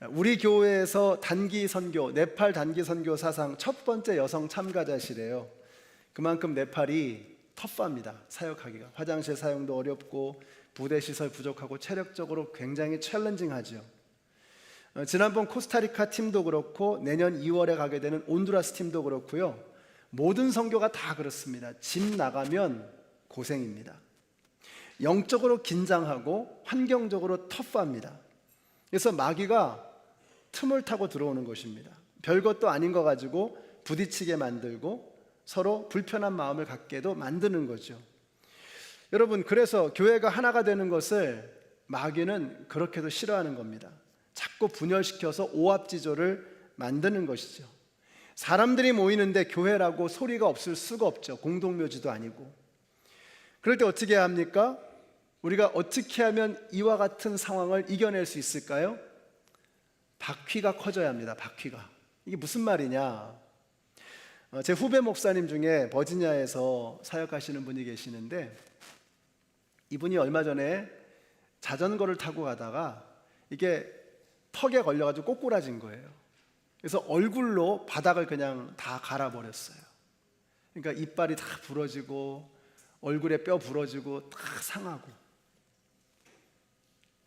우리 교회에서 단기 선교, 네팔 단기 선교 사상 첫 번째 여성 참가자시래요. 그만큼 네팔이 터프합니다. 사역하기가. 화장실 사용도 어렵고 부대 시설 부족하고 체력적으로 굉장히 챌린징하죠. 지난번 코스타리카 팀도 그렇고 내년 2월에 가게 되는 온두라스 팀도 그렇고요. 모든 선교가 다 그렇습니다. 집 나가면 고생입니다. 영적으로 긴장하고 환경적으로 터프합니다. 그래서 마귀가 틈을 타고 들어오는 것입니다. 별것도 아닌 거 가지고 부딪히게 만들고 서로 불편한 마음을 갖게도 만드는 거죠. 여러분, 그래서 교회가 하나가 되는 것을 마귀는 그렇게도 싫어하는 겁니다. 자꾸 분열시켜서 오합지졸을 만드는 것이죠. 사람들이 모이는데 교회라고 소리가 없을 수가 없죠. 공동묘지도 아니고. 그럴 때 어떻게 해야 합니까? 우리가 어떻게 하면 이와 같은 상황을 이겨낼 수 있을까요? 바퀴가 커져야 합니다. 바퀴가. 이게 무슨 말이냐? 제 후배 목사님 중에 버지니아에서 사역하시는 분이 계시는데 이분이 얼마 전에 자전거를 타고 가다가 이게 턱에 걸려가지고 꼬꾸라진 거예요. 그래서 얼굴로 바닥을 그냥 다 갈아버렸어요. 그러니까 이빨이 다 부러지고 얼굴에 뼈 부러지고 다 상하고.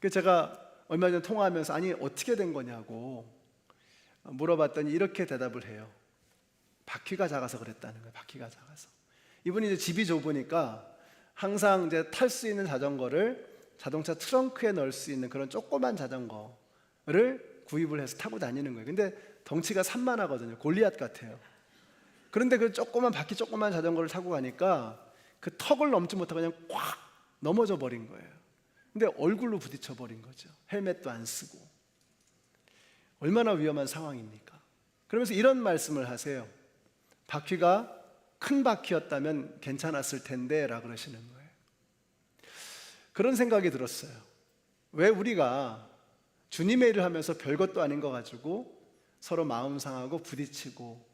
그래서 제가 얼마 전에 통화하면서 아니 어떻게 된 거냐고 물어봤더니 이렇게 대답을 해요. 바퀴가 작아서 그랬다는 거예요. 바퀴가 작아서. 이분이 이제 집이 좁으니까 항상 이제 탈 수 있는 자전거를 자동차 트렁크에 넣을 수 있는 그런 조그만 자전거를 구입을 해서 타고 다니는 거예요. 근데 덩치가 산만하거든요. 골리앗 같아요. 그런데 그 조그만 바퀴 조그만 자전거를 타고 가니까 그 턱을 넘지 못하고 그냥 꽉 넘어져 버린 거예요. 근데 얼굴로 부딪혀 버린 거죠. 헬멧도 안 쓰고. 얼마나 위험한 상황입니까? 그러면서 이런 말씀을 하세요. 바퀴가 큰 바퀴였다면 괜찮았을 텐데 라고 그러시는 거예요. 그런 생각이 들었어요. 왜 우리가 주님의 일을 하면서 별것도 아닌 거 가지고 서로 마음 상하고 부딪히고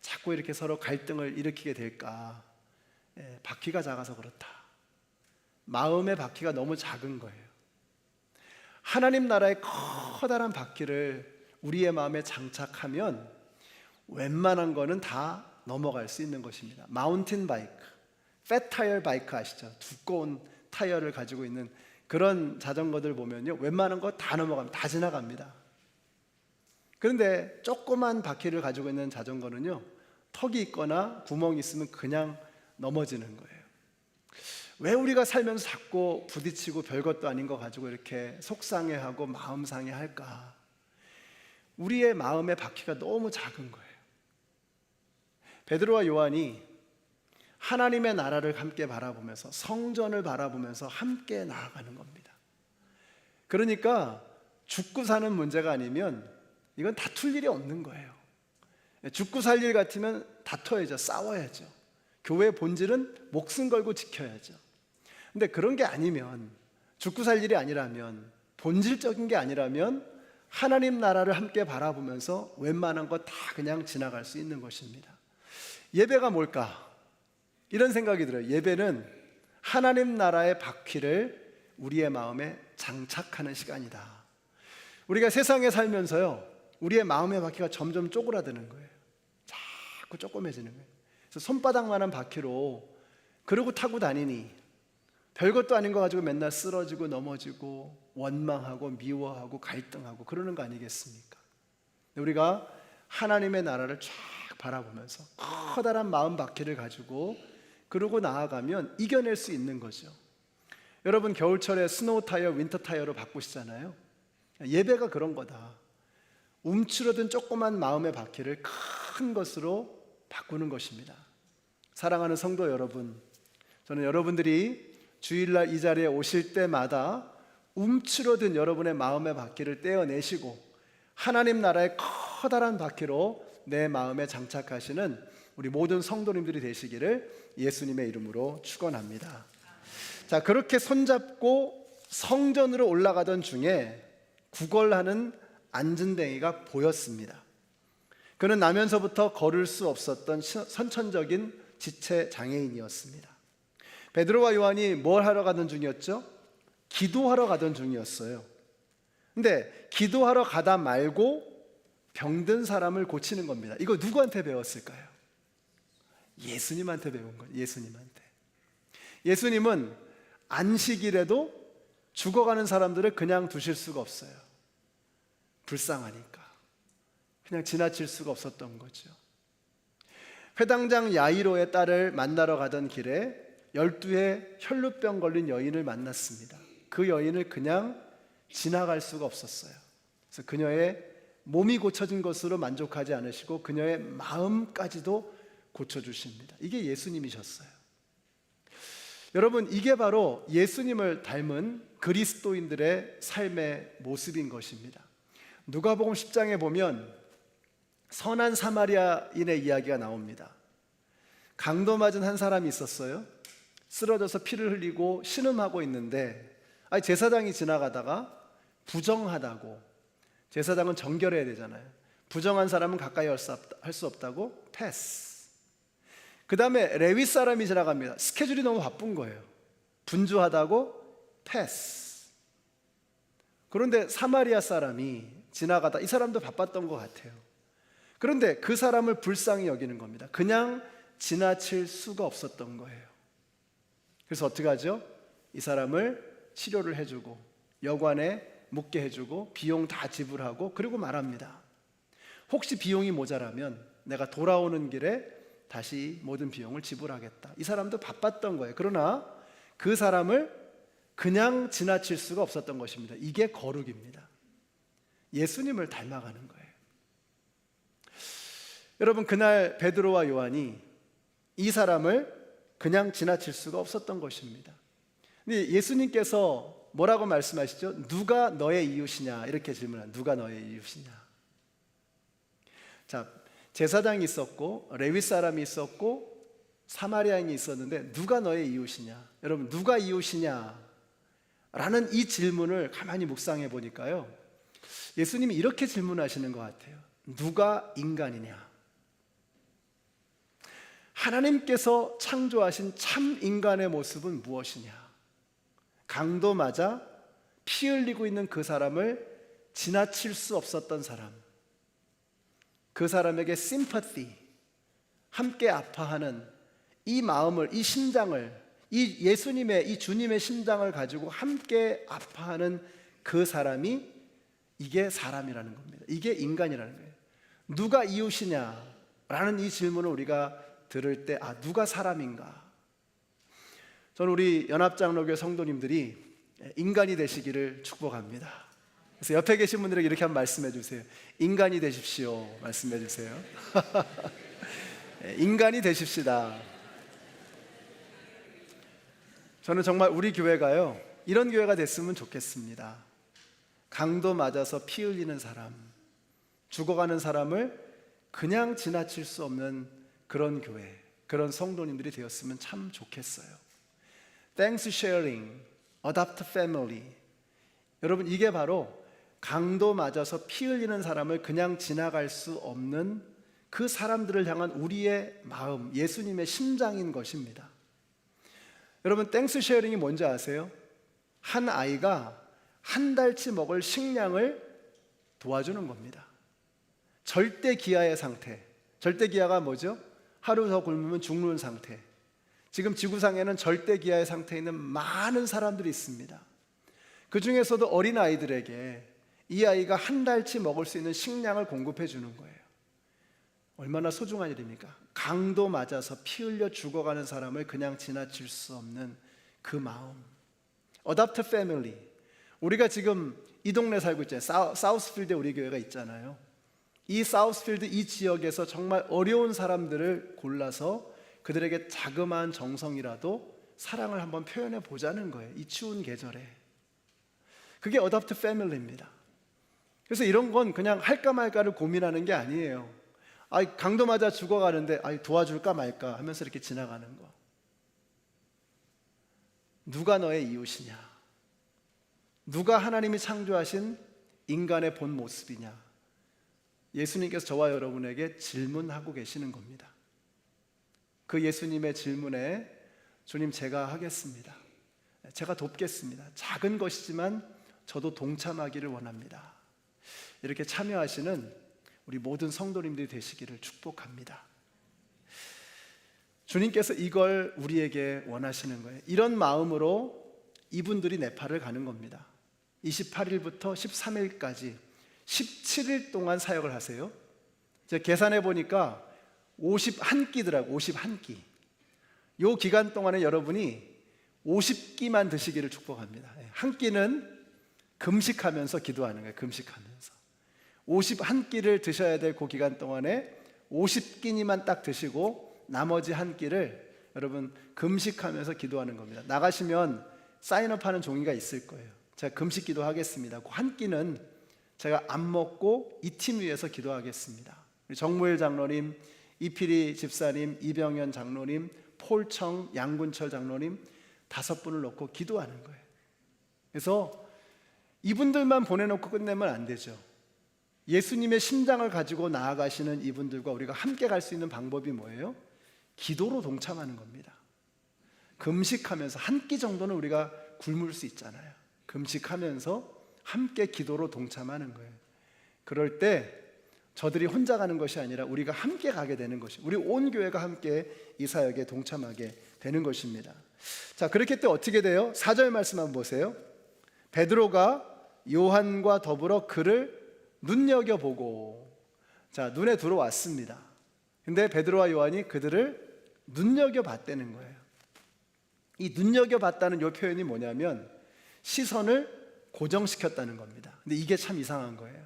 자꾸 이렇게 서로 갈등을 일으키게 될까? 바퀴가 작아서 그렇다. 마음의 바퀴가 너무 작은 거예요. 하나님 나라의 커다란 바퀴를 우리의 마음에 장착하면 웬만한 거는 다 넘어갈 수 있는 것입니다. 마운틴 바이크, 팻 타이어 바이크 아시죠? 두꺼운 타이어를 가지고 있는 그런 자전거들 보면요, 웬만한 거 다 넘어갑니다. 다 지나갑니다. 그런데 조그만 바퀴를 가지고 있는 자전거는요, 턱이 있거나 구멍이 있으면 그냥 넘어지는 거예요. 왜 우리가 살면서 자꾸 부딪히고 별것도 아닌 거 가지고 이렇게 속상해하고 마음 상해할까? 우리의 마음의 바퀴가 너무 작은 거예요. 베드로와 요한이 하나님의 나라를 함께 바라보면서 성전을 바라보면서 함께 나아가는 겁니다. 그러니까 죽고 사는 문제가 아니면 이건 다툴 일이 없는 거예요. 죽고 살 일 같으면 다퉈야죠. 싸워야죠. 교회의 본질은 목숨 걸고 지켜야죠. 근데 그런 게 아니면, 죽고 살 일이 아니라면, 본질적인 게 아니라면 하나님 나라를 함께 바라보면서 웬만한 거 다 그냥 지나갈 수 있는 것입니다. 예배가 뭘까? 이런 생각이 들어요. 예배는 하나님 나라의 바퀴를 우리의 마음에 장착하는 시간이다. 우리가 세상에 살면서요, 우리의 마음의 바퀴가 점점 쪼그라드는 거예요. 자꾸 조그매지는 거예요. 그래서 손바닥만한 바퀴로 그러고 타고 다니니 별것도 아닌 거 가지고 맨날 쓰러지고 넘어지고 원망하고 미워하고 갈등하고 그러는 거 아니겠습니까? 우리가 하나님의 나라를 쫙 바라보면서 커다란 마음 바퀴를 가지고 그러고 나아가면 이겨낼 수 있는 거죠. 여러분, 겨울철에 스노우 타이어, 윈터 타이어로 바꾸시잖아요. 예배가 그런 거다. 움츠러든 조그만 마음의 바퀴를 큰 것으로 바꾸는 것입니다. 사랑하는 성도 여러분, 저는 여러분들이 주일날 이 자리에 오실 때마다 움츠러든 여러분의 마음의 바퀴를 떼어내시고 하나님 나라의 커다란 바퀴로 내 마음에 장착하시는 우리 모든 성도님들이 되시기를 예수님의 이름으로 축원합니다. 자, 그렇게 손잡고 성전으로 올라가던 중에 구걸하는 안진뱅이가 보였습니다. 그는 나면서부터 걸을 수 없었던 선천적인 지체 장애인이었습니다. 베드로와 요한이 뭘 하러 가던 중이었죠? 기도하러 가던 중이었어요. 근데 기도하러 가다 말고 병든 사람을 고치는 겁니다. 이거 누구한테 배웠을까요? 예수님한테 배운 거예요. 예수님한테. 예수님은 안식일에도 죽어가는 사람들을 그냥 두실 수가 없어요. 불쌍하니까. 그냥 지나칠 수가 없었던 거죠. 회당장 야이로의 딸을 만나러 가던 길에 12의 혈루병 걸린 여인을 만났습니다. 그 여인을 그냥 지나갈 수가 없었어요. 그래서 그녀의 몸이 고쳐진 것으로 만족하지 않으시고 그녀의 마음까지도 고쳐주십니다. 이게 예수님이셨어요. 여러분, 이게 바로 예수님을 닮은 그리스도인들의 삶의 모습인 것입니다. 누가복음 10장에 보면 선한 사마리아인의 이야기가 나옵니다. 강도 맞은 한 사람이 있었어요. 쓰러져서 피를 흘리고 신음하고 있는데 제사장이 지나가다가 부정하다고, 제사장은 정결해야 되잖아요. 부정한 사람은 가까이 할 수 없다고 패스. 그 다음에 레위 사람이 지나갑니다. 스케줄이 너무 바쁜 거예요. 분주하다고 패스. 그런데 사마리아 사람이 지나가다, 이 사람도 바빴던 것 같아요. 그런데 그 사람을 불쌍히 여기는 겁니다. 그냥 지나칠 수가 없었던 거예요. 그래서 어떻게 하죠? 이 사람을 치료를 해주고 여관에 묵게 해주고 비용 다 지불하고 그리고 말합니다. 혹시 비용이 모자라면 내가 돌아오는 길에 다시 모든 비용을 지불하겠다. 이 사람도 바빴던 거예요. 그러나 그 사람을 그냥 지나칠 수가 없었던 것입니다. 이게 거룩입니다. 예수님을 닮아가는 거예요. 여러분, 그날 베드로와 요한이 이 사람을 그냥 지나칠 수가 없었던 것입니다. 근데 예수님께서 뭐라고 말씀하시죠? 누가 너의 이웃이냐? 이렇게 질문합니다. 누가 너의 이웃이냐? 자, 제사장이 있었고 레위 사람이 있었고 사마리아인이 있었는데 누가 너의 이웃이냐? 여러분, 누가 이웃이냐? 라는 이 질문을 가만히 묵상해 보니까요, 예수님이 이렇게 질문하시는 것 같아요. 누가 인간이냐? 하나님께서 창조하신 참 인간의 모습은 무엇이냐? 강도 맞아 피 흘리고 있는 그 사람을 지나칠 수 없었던 사람, 그 사람에게 심파티, 함께 아파하는 이 마음을, 이 심장을, 이 예수님의, 이 주님의 심장을 가지고 함께 아파하는 그 사람이, 이게 사람이라는 겁니다. 이게 인간이라는 거예요. 누가 이웃이냐라는 이 질문을 우리가 들을 때, 누가 사람인가? 저는 우리 연합장로교 성도님들이 인간이 되시기를 축복합니다. 그래서 옆에 계신 분들에게 이렇게 한번 말씀해 주세요. 인간이 되십시오. 말씀해 주세요. 인간이 되십시다. 저는 정말 우리 교회가요, 이런 교회가 됐으면 좋겠습니다. 강도 맞아서 피 흘리는 사람, 죽어가는 사람을 그냥 지나칠 수 없는 그런 교회, 그런 성도님들이 되었으면 참 좋겠어요. Thanks sharing, adopt family. 여러분, 이게 바로 강도 맞아서 피 흘리는 사람을 그냥 지나갈 수 없는 그 사람들을 향한 우리의 마음, 예수님의 심장인 것입니다. 여러분, 땡스 쉐어링이 뭔지 아세요? 한 아이가 한 달치 먹을 식량을 도와주는 겁니다. 절대 기아의 상태. 절대 기아가 뭐죠? 하루 더 굶으면 죽는 상태. 지금 지구상에는 절대 기아의 상태에 있는 많은 사람들이 있습니다. 그 중에서도 어린 아이들에게 이 아이가 한 달치 먹을 수 있는 식량을 공급해 주는 거예요. 얼마나 소중한 일입니까? 강도 맞아서 피 흘려 죽어가는 사람을 그냥 지나칠 수 없는 그 마음. Adopt family. 우리가 지금 이 동네 살고 있잖아요. 사우스필드에 우리 교회가 있잖아요. 이 사우스필드 이 지역에서 정말 어려운 사람들을 골라서 그들에게 자그마한 정성이라도 사랑을 한번 표현해 보자는 거예요. 이 추운 계절에. 그게 어댑트 패밀리입니다. 그래서 이런 건 그냥 할까 말까를 고민하는 게 아니에요. 강도 맞아 죽어가는데 도와줄까 말까 하면서 이렇게 지나가는 거. 누가 너의 이웃이냐? 누가 하나님이 창조하신 인간의 본 모습이냐? 예수님께서 저와 여러분에게 질문하고 계시는 겁니다. 그 예수님의 질문에 주님, 제가 하겠습니다. 제가 돕겠습니다. 작은 것이지만 저도 동참하기를 원합니다. 이렇게 참여하시는 우리 모든 성도님들이 되시기를 축복합니다. 주님께서 이걸 우리에게 원하시는 거예요. 이런 마음으로 이분들이 네팔을 가는 겁니다. 28일부터 13일까지 17일 동안 사역을 하세요. 제가 계산해 보니까 51끼더라고요. 51끼. 이 기간 동안에 여러분이 50끼만 드시기를 축복합니다. 한 끼는 금식하면서 기도하는 거예요. 금식하면서 51끼를 드셔야 될 그 기간 동안에 50끼니만 딱 드시고 나머지 한 끼를 여러분 금식하면서 기도하는 겁니다. 나가시면 사인업하는 종이가 있을 거예요. 제가 금식 기도하겠습니다. 그 한 끼는 제가 안 먹고 이 팀 위해서 기도하겠습니다. 정무일 장로님, 이필희 집사님, 이병현 장로님, 폴청, 양군철 장로님 5분을 놓고 기도하는 거예요. 그래서 이분들만 보내놓고 끝내면 안 되죠. 예수님의 심장을 가지고 나아가시는 이분들과 우리가 함께 갈 수 있는 방법이 뭐예요? 기도로 동참하는 겁니다. 금식하면서 한 끼 정도는 우리가 굶을 수 있잖아요. 금식하면서 함께 기도로 동참하는 거예요. 그럴 때 저들이 혼자 가는 것이 아니라 우리가 함께 가게 되는 것이, 우리 온 교회가 함께 이 사역에 동참하게 되는 것입니다. 자, 그렇게 때 어떻게 돼요? 4절 말씀 한번 보세요. 베드로가 요한과 더불어 그를 눈여겨보고, 자, 눈에 들어왔습니다. 근데 베드로와 요한이 그들을 눈여겨봤다는 거예요. 이 눈여겨봤다는 이 표현이 뭐냐면 시선을 고정시켰다는 겁니다. 근데 이게 참 이상한 거예요.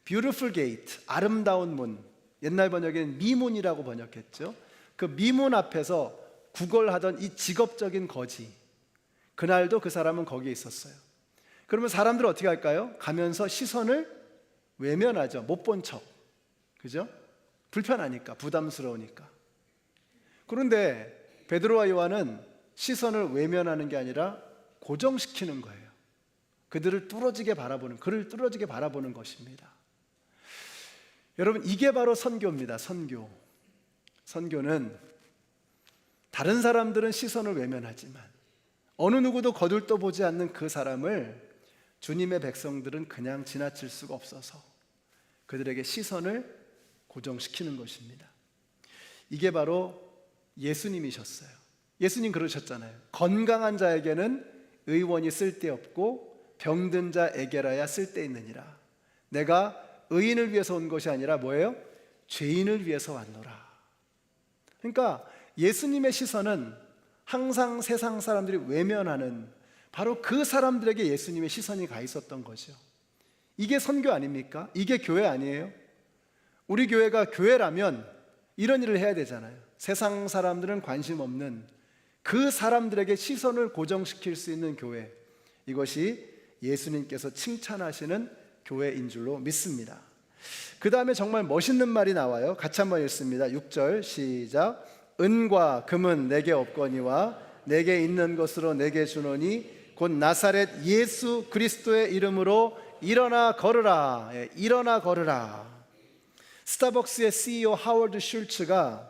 Beautiful gate, 아름다운 문. 옛날 번역에는 미문이라고 번역했죠. 그 미문 앞에서 구걸하던 이 직업적인 거지, 그날도 그 사람은 거기에 있었어요. 그러면 사람들은 어떻게 할까요? 가면서 시선을 외면하죠. 못 본 척. 그죠? 불편하니까, 부담스러우니까. 그런데 베드로와 요한은 시선을 외면하는 게 아니라 고정시키는 거예요. 그들을 뚫어지게 바라보는, 그를 뚫어지게 바라보는 것입니다. 여러분, 이게 바로 선교입니다. 선교. 선교는 다른 사람들은 시선을 외면하지만 어느 누구도 거들떠 보지 않는 그 사람을 주님의 백성들은 그냥 지나칠 수가 없어서 그들에게 시선을 고정시키는 것입니다. 이게 바로 예수님이셨어요. 예수님 그러셨잖아요. 건강한 자에게는 의원이 쓸데없고 병든 자에게라야 쓸데있느니라. 내가 의인을 위해서 온 것이 아니라 뭐예요? 죄인을 위해서 왔노라. 그러니까 예수님의 시선은 항상 세상 사람들이 외면하는 바로 그 사람들에게 예수님의 시선이 가 있었던 거죠. 이게 선교 아닙니까? 이게 교회 아니에요? 우리 교회가 교회라면 이런 일을 해야 되잖아요. 세상 사람들은 관심 없는 그 사람들에게 시선을 고정시킬 수 있는 교회, 이것이 예수님께서 칭찬하시는 교회인 줄로 믿습니다. 그 다음에 정말 멋있는 말이 나와요. 같이 한번 읽습니다. 6절 시작. 은과 금은 내게 없거니와 내게 있는 것으로 내게 주노니 곧 나사렛 예수 그리스도의 이름으로 일어나 걸으라. 일어나 걸으라. 스타벅스의 CEO 하워드 슐츠가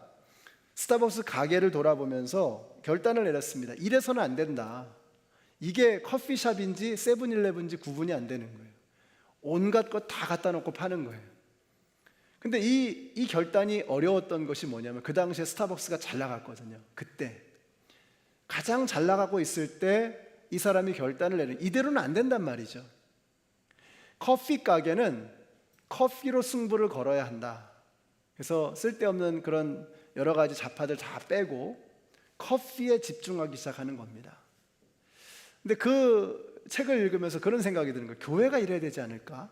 스타벅스 가게를 돌아보면서 결단을 내렸습니다. 이래서는 안 된다. 이게 커피숍인지 세븐일레븐인지 구분이 안 되는 거예요. 온갖 것 다 갖다 놓고 파는 거예요. 근데 이 결단이 어려웠던 것이 뭐냐면 그 당시에 스타벅스가 잘 나갔거든요. 그때 가장 잘 나가고 있을 때 이 사람이 결단을 내린, 이대로는 안 된단 말이죠. 커피 가게는 커피로 승부를 걸어야 한다. 그래서 쓸데없는 그런 여러 가지 잡화들 다 빼고 커피에 집중하기 시작하는 겁니다. 근데 그 책을 읽으면서 그런 생각이 드는 거예요. 교회가 이래야 되지 않을까?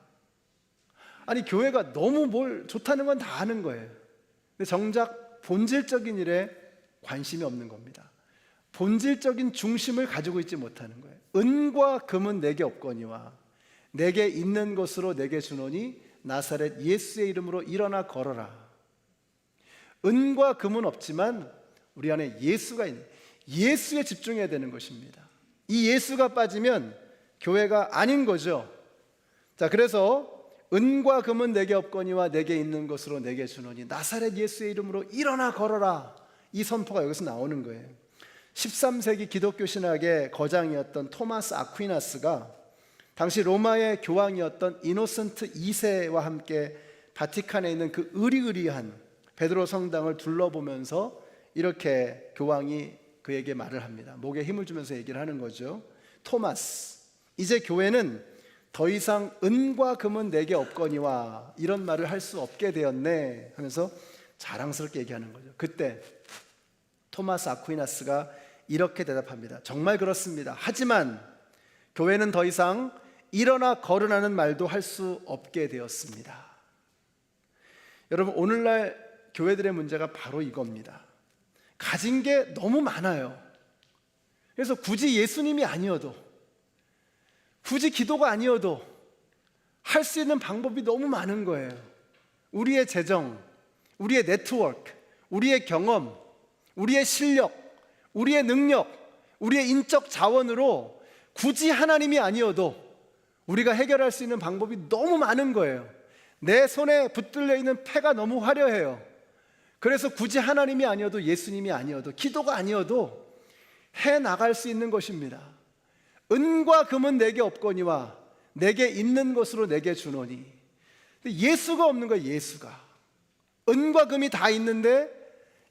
아니, 교회가 너무 뭘 좋다는 건 다 아는 거예요. 근데 정작 본질적인 일에 관심이 없는 겁니다. 본질적인 중심을 가지고 있지 못하는 거예요. 은과 금은 내게 없거니와 내게 있는 것으로 내게 주노니 나사렛 예수의 이름으로 일어나 걸어라. 은과 금은 없지만 우리 안에 예수가 있는, 예수에 집중해야 되는 것입니다. 이 예수가 빠지면 교회가 아닌 거죠. 자, 그래서 은과 금은 내게 없거니와 내게 있는 것으로 내게 주노니 나사렛 예수의 이름으로 일어나 걸어라. 이 선포가 여기서 나오는 거예요. 13세기 기독교 신학의 거장이었던 토마스 아퀴나스가 당시 로마의 교황이었던 이노센트 2세와 함께 바티칸에 있는 그 으리으리한 베드로 성당을 둘러보면서 이렇게 교황이 그에게 말을 합니다. 목에 힘을 주면서 얘기를 하는 거죠. 토마스, 이제 교회는 더 이상 은과 금은 내게 없거니와 이런 말을 할 수 없게 되었네 하면서 자랑스럽게 얘기하는 거죠. 그때 토마스 아퀴나스가 이렇게 대답합니다. 정말 그렇습니다. 하지만 교회는 더 이상 일어나 걸으라는 말도 할 수 없게 되었습니다. 여러분, 오늘날 교회들의 문제가 바로 이겁니다. 가진 게 너무 많아요. 그래서 굳이 예수님이 아니어도, 굳이 기도가 아니어도 할 수 있는 방법이 너무 많은 거예요. 우리의 재정, 우리의 네트워크, 우리의 경험, 우리의 실력, 우리의 능력, 우리의 인적 자원으로 굳이 하나님이 아니어도 우리가 해결할 수 있는 방법이 너무 많은 거예요. 내 손에 붙들려 있는 패가 너무 화려해요. 그래서 굳이 하나님이 아니어도, 예수님이 아니어도, 기도가 아니어도 해 나갈 수 있는 것입니다. 은과 금은 내게 없거니와 내게 있는 것으로 내게 주노니. 예수가 없는 거예요. 예수가. 은과 금이 다 있는데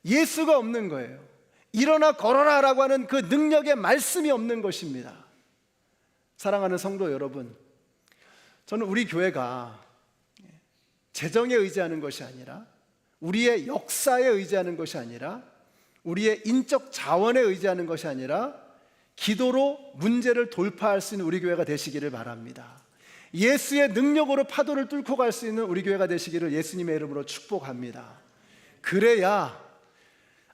예수가 없는 거예요. 일어나 걸어라 라고 하는 그 능력의 말씀이 없는 것입니다. 사랑하는 성도 여러분, 저는 우리 교회가 재정에 의지하는 것이 아니라, 우리의 역사에 의지하는 것이 아니라, 우리의 인적 자원에 의지하는 것이 아니라 기도로 문제를 돌파할 수 있는 우리 교회가 되시기를 바랍니다. 예수의 능력으로 파도를 뚫고 갈 수 있는 우리 교회가 되시기를 예수님의 이름으로 축복합니다. 그래야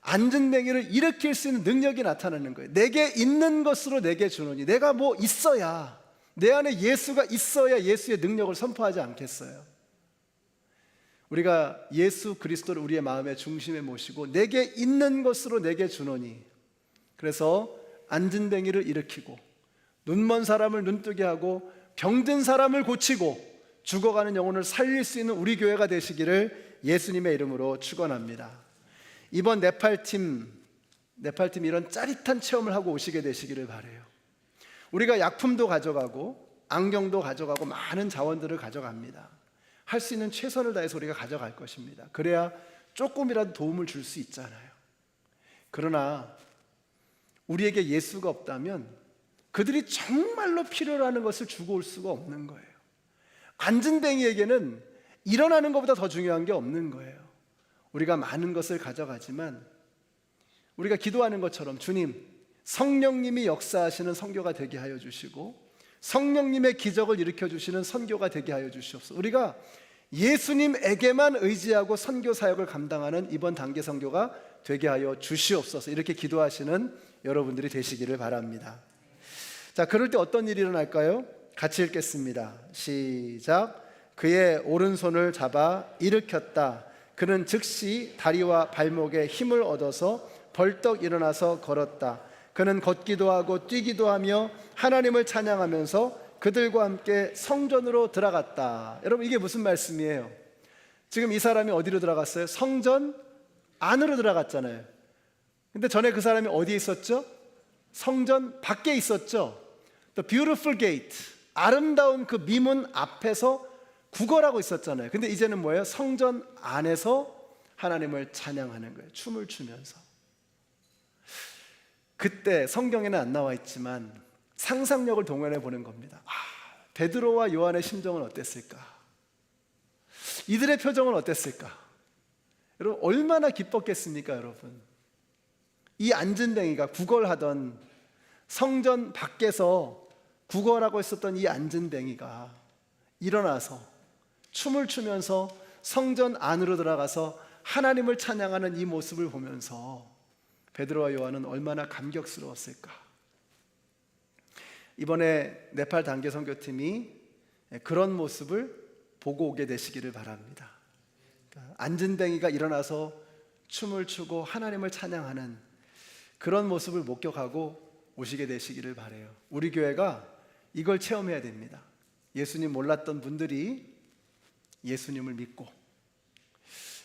안전뱅이를 일으킬 수 있는 능력이 나타나는 거예요. 내게 있는 것으로 내게 주노니. 내가 뭐 있어야, 내 안에 예수가 있어야 예수의 능력을 선포하지 않겠어요? 우리가 예수 그리스도를 우리의 마음의 중심에 모시고 내게 있는 것으로 내게 주노니, 그래서 안진뱅이를 일으키고 눈먼 사람을 눈뜨게 하고 병든 사람을 고치고 죽어가는 영혼을 살릴 수 있는 우리 교회가 되시기를 예수님의 이름으로 축원합니다. 이번 네팔팀 이런 짜릿한 체험을 하고 오시게 되시기를 바라요. 우리가 약품도 가져가고 안경도 가져가고 많은 자원들을 가져갑니다. 할 수 있는 최선을 다해서 우리가 가져갈 것입니다. 그래야 조금이라도 도움을 줄 수 있잖아요. 그러나 우리에게 예수가 없다면 그들이 정말로 필요로 하는 것을 주고 올 수가 없는 거예요. 안진뱅이에게는 일어나는 것보다 더 중요한 게 없는 거예요. 우리가 많은 것을 가져가지만 우리가 기도하는 것처럼 주님, 성령님이 역사하시는 선교가 되게 하여 주시고 성령님의 기적을 일으켜 주시는 선교가 되게 하여 주시옵소서. 우리가 예수님에게만 의지하고 선교 사역을 감당하는 이번 단계 선교가 되게 하여 주시옵소서. 이렇게 기도하시는 여러분들이 되시기를 바랍니다. 자, 그럴 때 어떤 일이 일어날까요? 같이 읽겠습니다. 시작. 그의 오른손을 잡아 일으켰다. 그는 즉시 다리와 발목에 힘을 얻어서 벌떡 일어나서 걸었다. 그는 걷기도 하고 뛰기도 하며 하나님을 찬양하면서 그들과 함께 성전으로 들어갔다. 여러분, 이게 무슨 말씀이에요? 지금 이 사람이 어디로 들어갔어요? 성전 안으로 들어갔잖아요. 근데 전에 그 사람이 어디에 있었죠? 성전 밖에 있었죠. The beautiful gate, 아름다운 그 미문 앞에서 구걸하고 있었잖아요. 근데 이제는 뭐예요? 성전 안에서 하나님을 찬양하는 거예요. 춤을 추면서. 그때 성경에는 안 나와 있지만 상상력을 동원해 보는 겁니다. 베드로와 요한의 심정은 어땠을까? 이들의 표정은 어땠을까? 여러분, 얼마나 기뻤겠습니까, 여러분? 이 안진뱅이가 구걸하던, 성전 밖에서 구걸하고 있었던 이 안진뱅이가 일어나서 춤을 추면서 성전 안으로 들어가서 하나님을 찬양하는 이 모습을 보면서 베드로와 요한은 얼마나 감격스러웠을까. 이번에 네팔 단계 선교팀이 그런 모습을 보고 오게 되시기를 바랍니다. 안진뱅이가 일어나서 춤을 추고 하나님을 찬양하는 그런 모습을 목격하고 오시게 되시기를 바라요. 우리 교회가 이걸 체험해야 됩니다. 예수님 몰랐던 분들이 예수님을 믿고,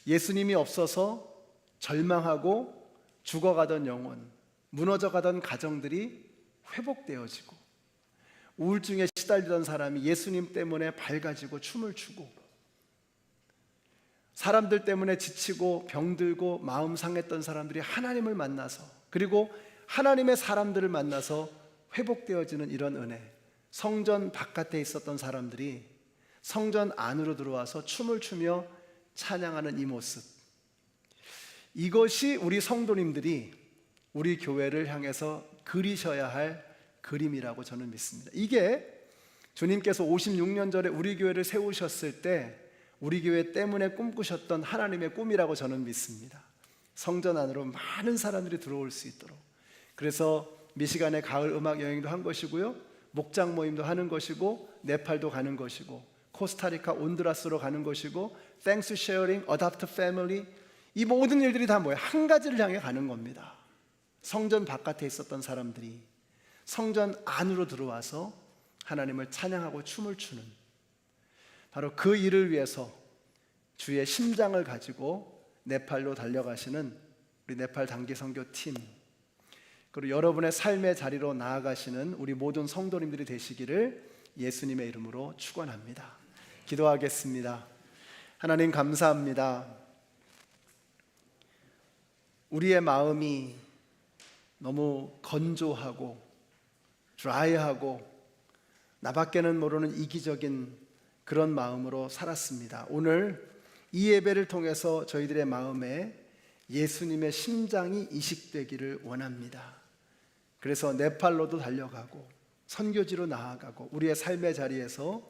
예수님이 없어서 절망하고 죽어가던 영혼, 무너져가던 가정들이 회복되어지고, 우울증에 시달리던 사람이 예수님 때문에 밝아지고 춤을 추고, 사람들 때문에 지치고 병들고 마음 상했던 사람들이 하나님을 만나서, 그리고 하나님의 사람들을 만나서 회복되어지는 이런 은혜. 성전 바깥에 있었던 사람들이 성전 안으로 들어와서 춤을 추며 찬양하는 이 모습, 이것이 우리 성도님들이 우리 교회를 향해서 그리셔야 할 그림이라고 저는 믿습니다. 이게 주님께서 56년 전에 우리 교회를 세우셨을 때 우리 교회 때문에 꿈꾸셨던 하나님의 꿈이라고 저는 믿습니다. 성전 안으로 많은 사람들이 들어올 수 있도록. 그래서 미시간의 가을 음악 여행도 한 것이고요, 목장 모임도 하는 것이고, 네팔도 가는 것이고, 코스타리카 온두라스로 가는 것이고, 땡스 쉐어링, 어답트 패밀리, 이 모든 일들이 다 뭐예요? 한 가지를 향해 가는 겁니다. 성전 바깥에 있었던 사람들이 성전 안으로 들어와서 하나님을 찬양하고 춤을 추는, 바로 그 일을 위해서 주의 심장을 가지고 네팔로 달려가시는 우리 네팔 단기 선교팀, 그리고 여러분의 삶의 자리로 나아가시는 우리 모든 성도님들이 되시기를 예수님의 이름으로 축원합니다. 기도하겠습니다. 하나님 감사합니다. 우리의 마음이 너무 건조하고 드라이하고 나밖에는 모르는 이기적인 그런 마음으로 살았습니다. 오늘 이 예배를 통해서 저희들의 마음에 예수님의 심장이 이식되기를 원합니다. 그래서 네팔로도 달려가고 선교지로 나아가고 우리의 삶의 자리에서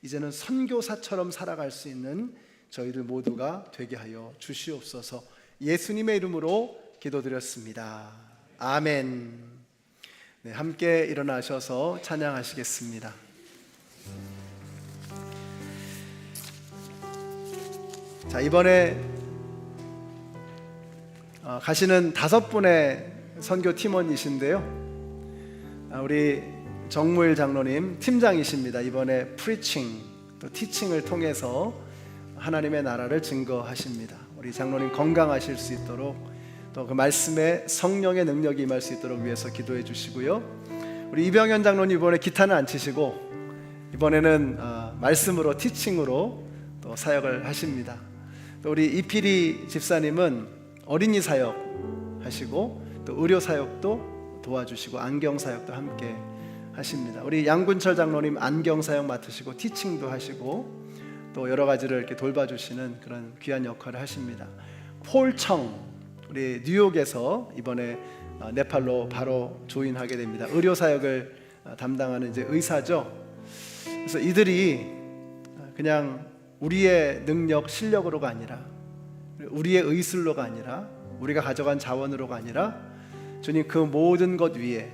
이제는 선교사처럼 살아갈 수 있는 저희들 모두가 되게 하여 주시옵소서. 예수님의 이름으로 기도드렸습니다. 아멘. 네, 함께 일어나셔서 찬양하시겠습니다. 자, 이번에 가시는 5분의 선교 팀원이신데요, 우리 정무일 장로님 팀장이십니다. 이번에 프리칭 또 티칭을 통해서 하나님의 나라를 증거하십니다. 우리 장로님 건강하실 수 있도록, 또 그 말씀에 성령의 능력이 임할 수 있도록 위해서 기도해 주시고요. 우리 이병현 장로님 이번에 기타는 안 치시고 이번에는 말씀으로 티칭으로 또 사역을 하십니다. 또 우리 이필이 집사님은 어린이 사역 하시고 또 의료 사역도 도와주시고 안경 사역도 함께 하십니다. 우리 양군철 장로님 안경 사역 맡으시고 티칭도 하시고 또 여러 가지를 이렇게 돌봐주시는 그런 귀한 역할을 하십니다. 폴청, 우리 뉴욕에서 이번에 네팔로 바로 조인하게 됩니다. 의료 사역을 담당하는 이제 의사죠. 그래서 이들이 그냥 우리의 능력, 실력으로가 아니라, 우리의 의술로가 아니라, 우리가 가져간 자원으로가 아니라 주님 그 모든 것 위에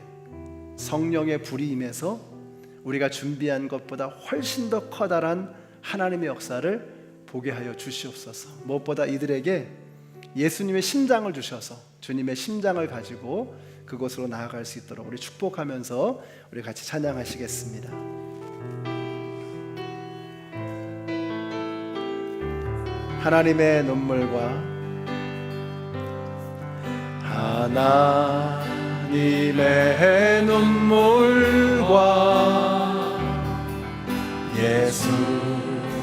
성령의 불이 임해서 우리가 준비한 것보다 훨씬 더 커다란 하나님의 역사를 보게 하여 주시옵소서. 무엇보다 이들에게 예수님의 심장을 주셔서 주님의 심장을 가지고 그곳으로 나아갈 수 있도록 우리 축복하면서 우리 같이 찬양하시겠습니다. 하나님의 눈물과 하나님의 눈물과 예수님의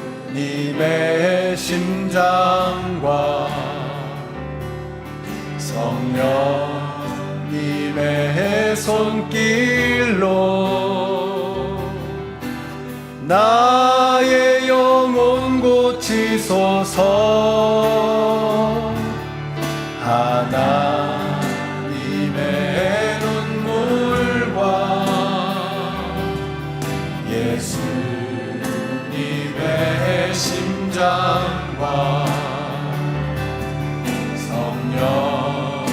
심장과 성령님의 손길로 나의 영혼 고치소서. 하나님의 눈물과 예수님의 심장과 성령님의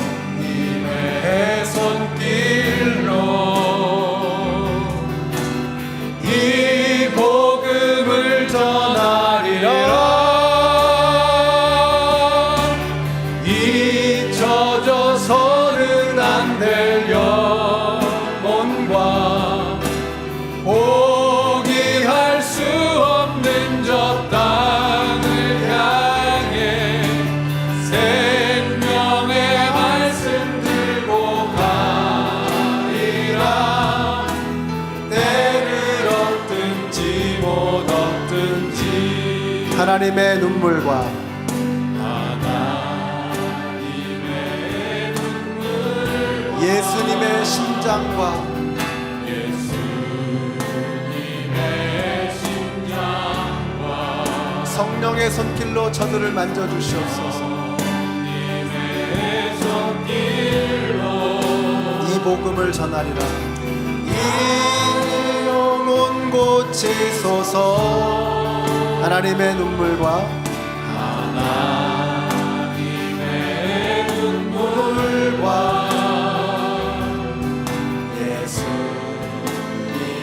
하나님의 눈물과 예수님의 심장과 성령의 손길로 저들을 만져주시옵소서. 이 복음을 전하리라. 이 영혼 고치소서. 하나님의 눈물과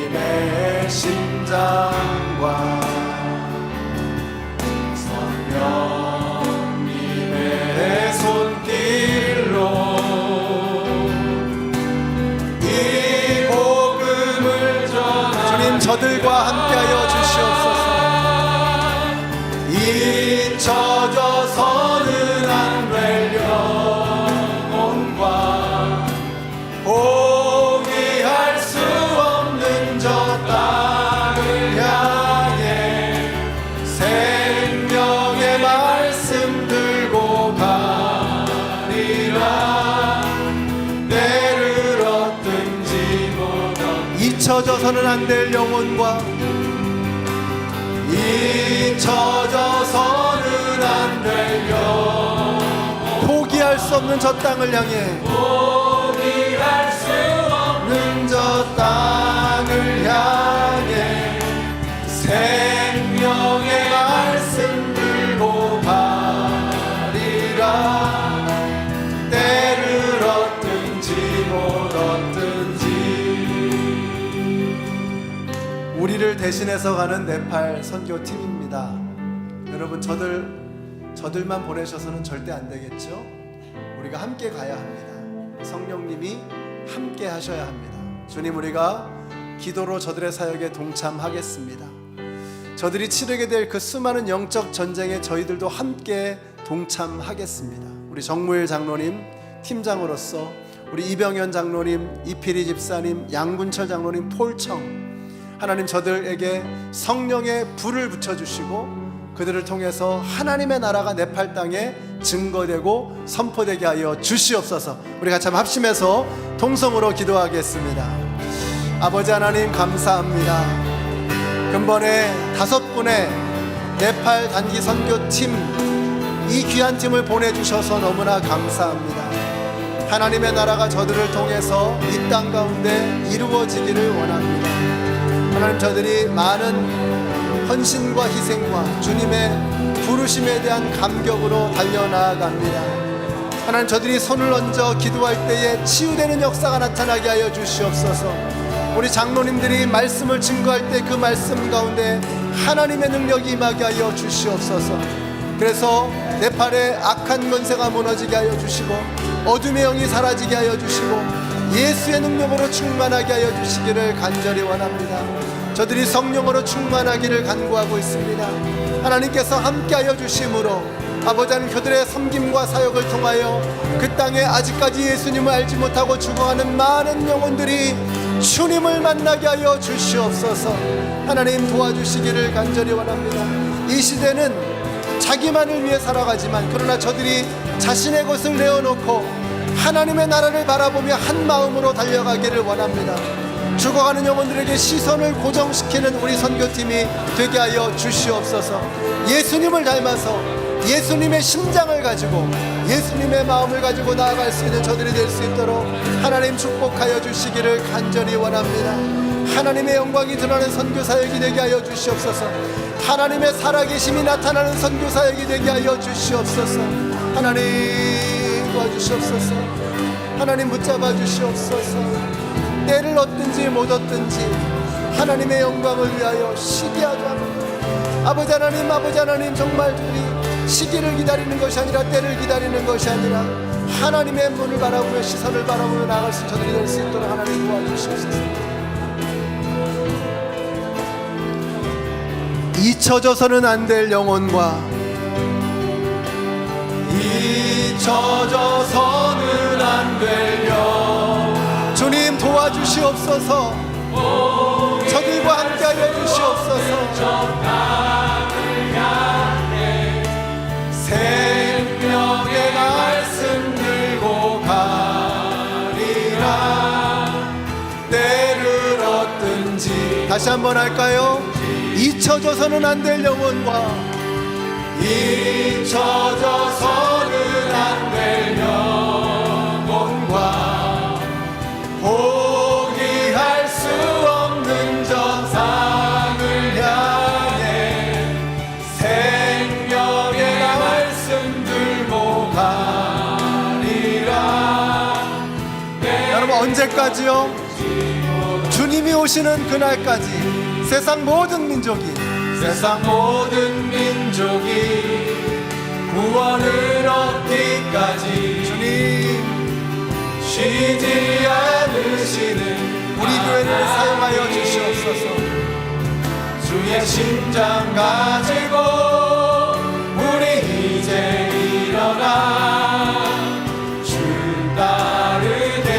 예수님의 심장과 성령님의 손길로 이 복음을 전하. 주님, 저들과 함께하여 주시옵소서. 잊혀져서는 안 될 영혼과 포기할 수 없는 저 땅을 향해 생명의 말씀 들고 가리라. 때를 얻든지 못 얻든지 잊혀져서는 안 될 영혼과 잊혀져서는 안 될 영혼, 포기할 수 없는 저 땅을 향해 포기할 수 없는 저 땅을 향해 생명의 말씀 들고 가리라. 때를 얻든지 못 얻든지. 우리를 대신해서 가는 네팔 선교팀입니다. 여러분, 저들만 보내셔서는 절대 안 되겠죠? 우리가 함께 가야 합니다. 성령님이 함께 하셔야 합니다. 주님, 우리가 기도로 저들의 사역에 동참하겠습니다. 저들이 치르게 될 그 수많은 영적 전쟁에 저희들도 함께 동참하겠습니다. 우리 정무일 장로님 팀장으로서, 우리 이병현 장로님, 이필희 집사님, 양군철 장로님, 폴청, 하나님, 저들에게 성령의 불을 붙여주시고 그들을 통해서 하나님의 나라가 네팔 땅에 증거되고 선포되게 하여 주시옵소서. 우리 같이 한번 합심해서 통성으로 기도하겠습니다. 아버지 하나님, 감사합니다. 근본에 5분의 네팔 단기 선교팀, 이 귀한 팀을 보내주셔서 너무나 감사합니다. 하나님의 나라가 저들을 통해서 이 땅 가운데 이루어지기를 원합니다. 하나님, 저들이 많은 헌신과 희생과 주님의 부르심에 대한 감격으로 달려나아갑니다. 하나님, 저들이 손을 얹어 기도할 때에 치유되는 역사가 나타나게 하여 주시옵소서. 우리 장로님들이 말씀을 증거할 때 그 말씀 가운데 하나님의 능력이 임하게 하여 주시옵소서. 그래서 네팔의 악한 권세가 무너지게 하여 주시고 어둠의 영이 사라지게 하여 주시고 예수의 능력으로 충만하게 하여 주시기를 간절히 원합니다. 저들이 성령으로 충만하기를 간구하고 있습니다. 하나님께서 함께하여 주심으로 아버지 하나님, 그들의 섬김과 사역을 통하여 그 땅에 아직까지 예수님을 알지 못하고 죽어가는 많은 영혼들이 주님을 만나게 하여 주시옵소서. 하나님, 도와주시기를 간절히 원합니다. 이 시대는 자기만을 위해 살아가지만, 그러나 저들이 자신의 것을 내어놓고 하나님의 나라를 바라보며 한 마음으로 달려가기를 원합니다. 죽어가는 영혼들에게 시선을 고정시키는 우리 선교팀이 되게 하여 주시옵소서. 예수님을 닮아서 예수님의 심장을 가지고 예수님의 마음을 가지고 나아갈 수 있는 저들이 될 수 있도록 하나님 축복하여 주시기를 간절히 원합니다. 하나님의 영광이 드러나는 선교사역이 되게 하여 주시옵소서. 하나님의 살아계심이 나타나는 선교사역이 되게 하여 주시옵소서. 하나님, 도와주시옵소서. 하나님, 붙잡아 주시옵소서. 때를 얻든지 못 얻든지 하나님의 영광을 위하여 시기하지 않는 아버지 하나님, 정말 우리 시기를 기다리는 것이 아니라 때를 기다리는 것이 아니라 하나님의 문을 바라보며 시선을 바라보며 나아갈 수 있는 저들이 될 수 있도록 하나님 도와주시옵소서. 잊혀져서는 안 될 영혼과 잊혀져서는 안 될 영혼, 주님 도와주시옵소서. 저들과 함께하여 주시옵소서. 다시 한번 할까요? 잊혀져서는 안 될 영혼과 잊혀져서는 안 될 영혼과 포기할 수 없는 전상을 향해 생명의 말씀 들고 가리라. 여러분, 언제까지요? 주님이 오시는 그날까지 세상 모든 민족이 구원을 얻기까지 주님 쉬지 않으시는 우리 교회를 사용하여 주시옵소서. 주의 심장 가지고 우리 이제 일어나 주 따르게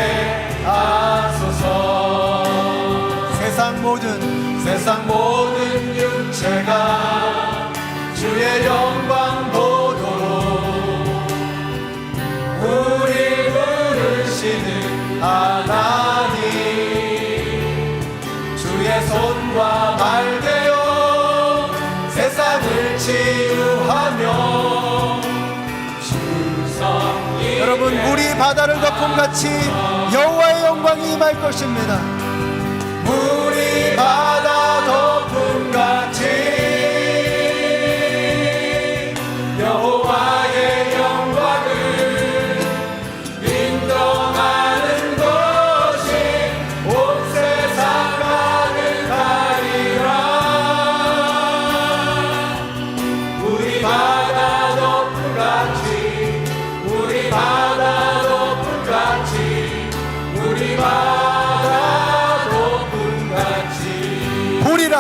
하소서. 세상 모든 육체가 주의 영광 보도록 우리 부르시는 하나님, 주의 손과 발 되어 세상을 치유하며 주성이. 여러분, 물이 바다를 덮음같이 여호와의 영광이 임할 것입니다. 물이 바다 덮음같이 여호와의 영광을 인정하는 것이 온 세상 가득하리라. 우리 바다 덮음같이 우리 바다 덮음같이 우리 바다 덮음같이 보리라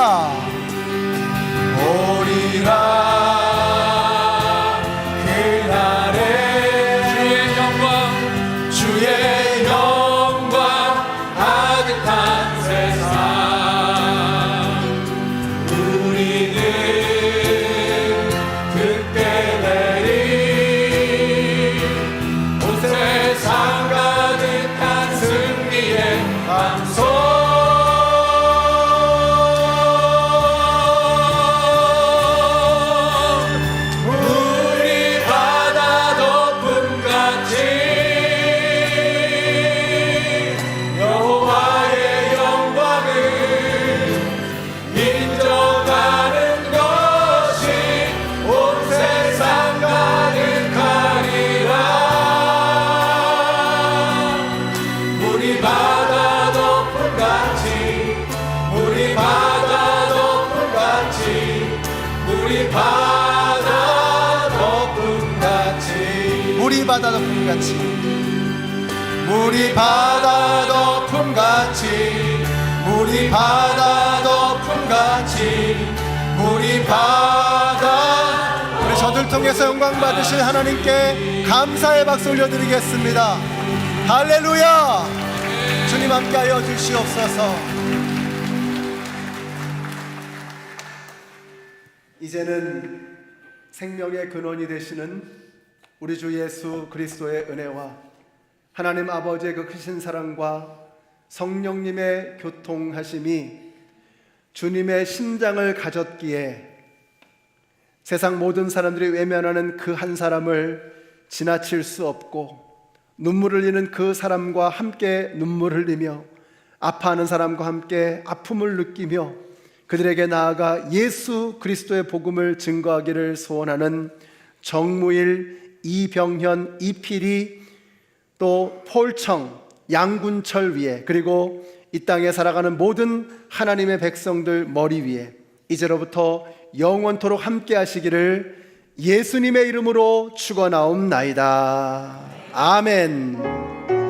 주의 영광 가득한 세상 우리는 그때 내릴 온 세상 가득한 승리의 방송. 물이 바다 덮음같이 물이 바다 덮음같이 물이 바다 덮음같이 물이 바다. 우리 저들 통해서 영광 받으실 하나님께 감사의 박수 올려드리겠습니다. 할렐루야. 주님 함께하여 주시옵소서. 이제는 생명의 근원이 되시는 우리 주 예수 그리스도의 은혜와 하나님 아버지의 그 크신 사랑과 성령님의 교통하심이 주님의 심장을 가졌기에 세상 모든 사람들이 외면하는 그 한 사람을 지나칠 수 없고 눈물을 흘리는 그 사람과 함께 눈물을 흘리며 아파하는 사람과 함께 아픔을 느끼며 그들에게 나아가 예수 그리스도의 복음을 증거하기를 소원하는 정무일, 이병현, 이필이, 또 폴청, 양군철 위에, 그리고 이 땅에 살아가는 모든 하나님의 백성들 머리 위에 이제로부터 영원토록 함께 하시기를 예수님의 이름으로 축원하옵나이다. 아멘.